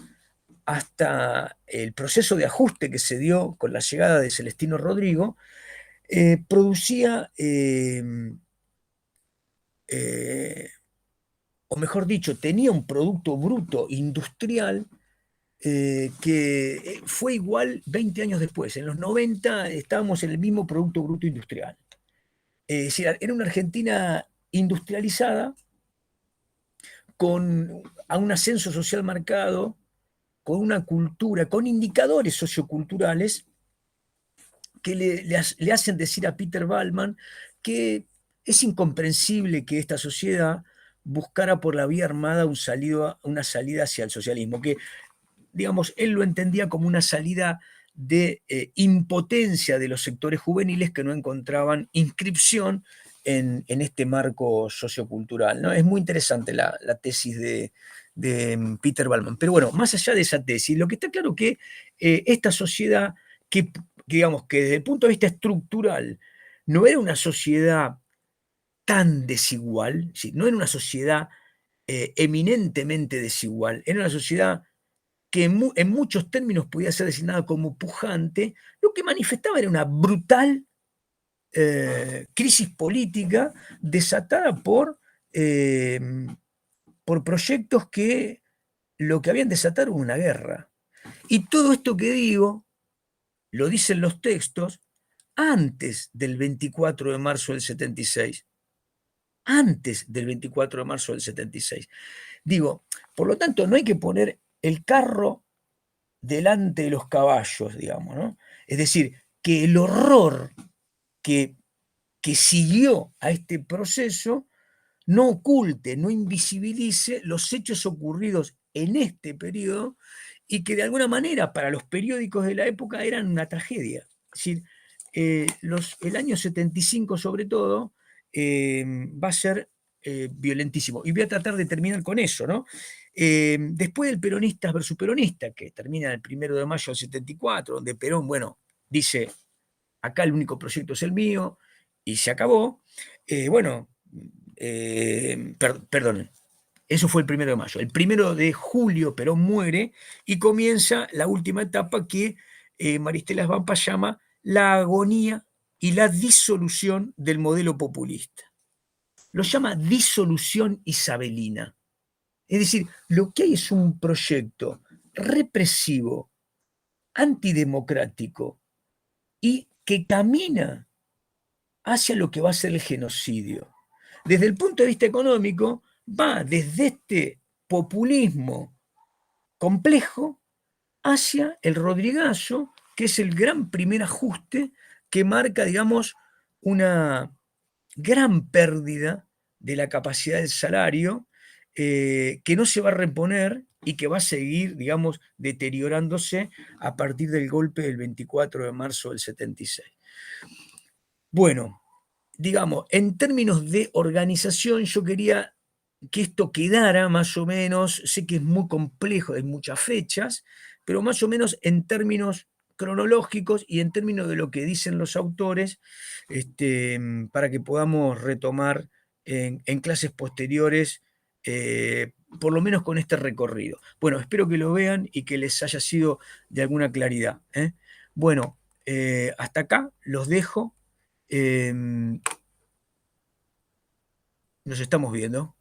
Speaker 1: hasta el proceso de ajuste que se dio con la llegada de Celestino Rodrigo, producía, eh, o mejor dicho, tenía un producto bruto industrial que fue igual 20 años después. En los 90 estábamos en el mismo producto bruto industrial. Es decir, era una Argentina industrializada, con a un ascenso social marcado, con una cultura, con indicadores socioculturales que le hacen decir a Peter Ballman que es incomprensible que esta sociedad buscara por la vía armada una salida hacia el socialismo, que, digamos, él lo entendía como una salida de impotencia de los sectores juveniles que no encontraban inscripción en este marco sociocultural, ¿no? Es muy interesante la tesis de Peter Ballman. Pero bueno, más allá de esa tesis, lo que está claro que esta sociedad, que digamos que desde el punto de vista estructural no era una sociedad tan desigual, ¿sí? No era una sociedad eminentemente desigual, era una sociedad que en muchos términos podía ser designada como pujante, lo que manifestaba era una brutal crisis política desatada por proyectos que lo que habían desatado era una guerra. Y todo esto que digo, lo dicen los textos, antes del 24 de marzo del 76. Antes del 24 de marzo del 76. Digo, por lo tanto, no hay que poner el carro delante de los caballos, digamos, ¿no? Es decir, que el horror que, que siguió a este proceso no oculte, no invisibilice los hechos ocurridos en este periodo y que de alguna manera para los periódicos de la época eran una tragedia. Es decir, el año 75 sobre todo va a ser violentísimo. Y voy a tratar de terminar con eso, ¿no? Después del peronistas versus peronista, que termina el 1 de mayo del 74, donde Perón, bueno, dice, acá el único proyecto es el mío, y se acabó. Bueno, perdón, eso fue el 1 de mayo. El 1 de julio Perón muere y comienza la última etapa que Maristela Svampa llama la agonía y la disolución del modelo populista. Lo llama disolución isabelina. Es decir, lo que hay es un proyecto represivo, antidemocrático y que camina hacia lo que va a ser el genocidio. Desde el punto de vista económico, va desde este populismo complejo hacia el rodrigazo, que es el gran primer ajuste que marca, digamos, una gran pérdida de la capacidad del salario, que no se va a reponer y que va a seguir, digamos, deteriorándose a partir del golpe del 24 de marzo del 76. Bueno, digamos, en términos de organización, yo quería que esto quedara más o menos, sé que es muy complejo, hay muchas fechas, pero más o menos en términos cronológicos y en términos de lo que dicen los autores, para que podamos retomar en clases posteriores, por lo menos con este recorrido. Bueno, espero que lo vean y que les haya sido de alguna claridad, ¿eh? Bueno, hasta acá los dejo. Nos estamos viendo.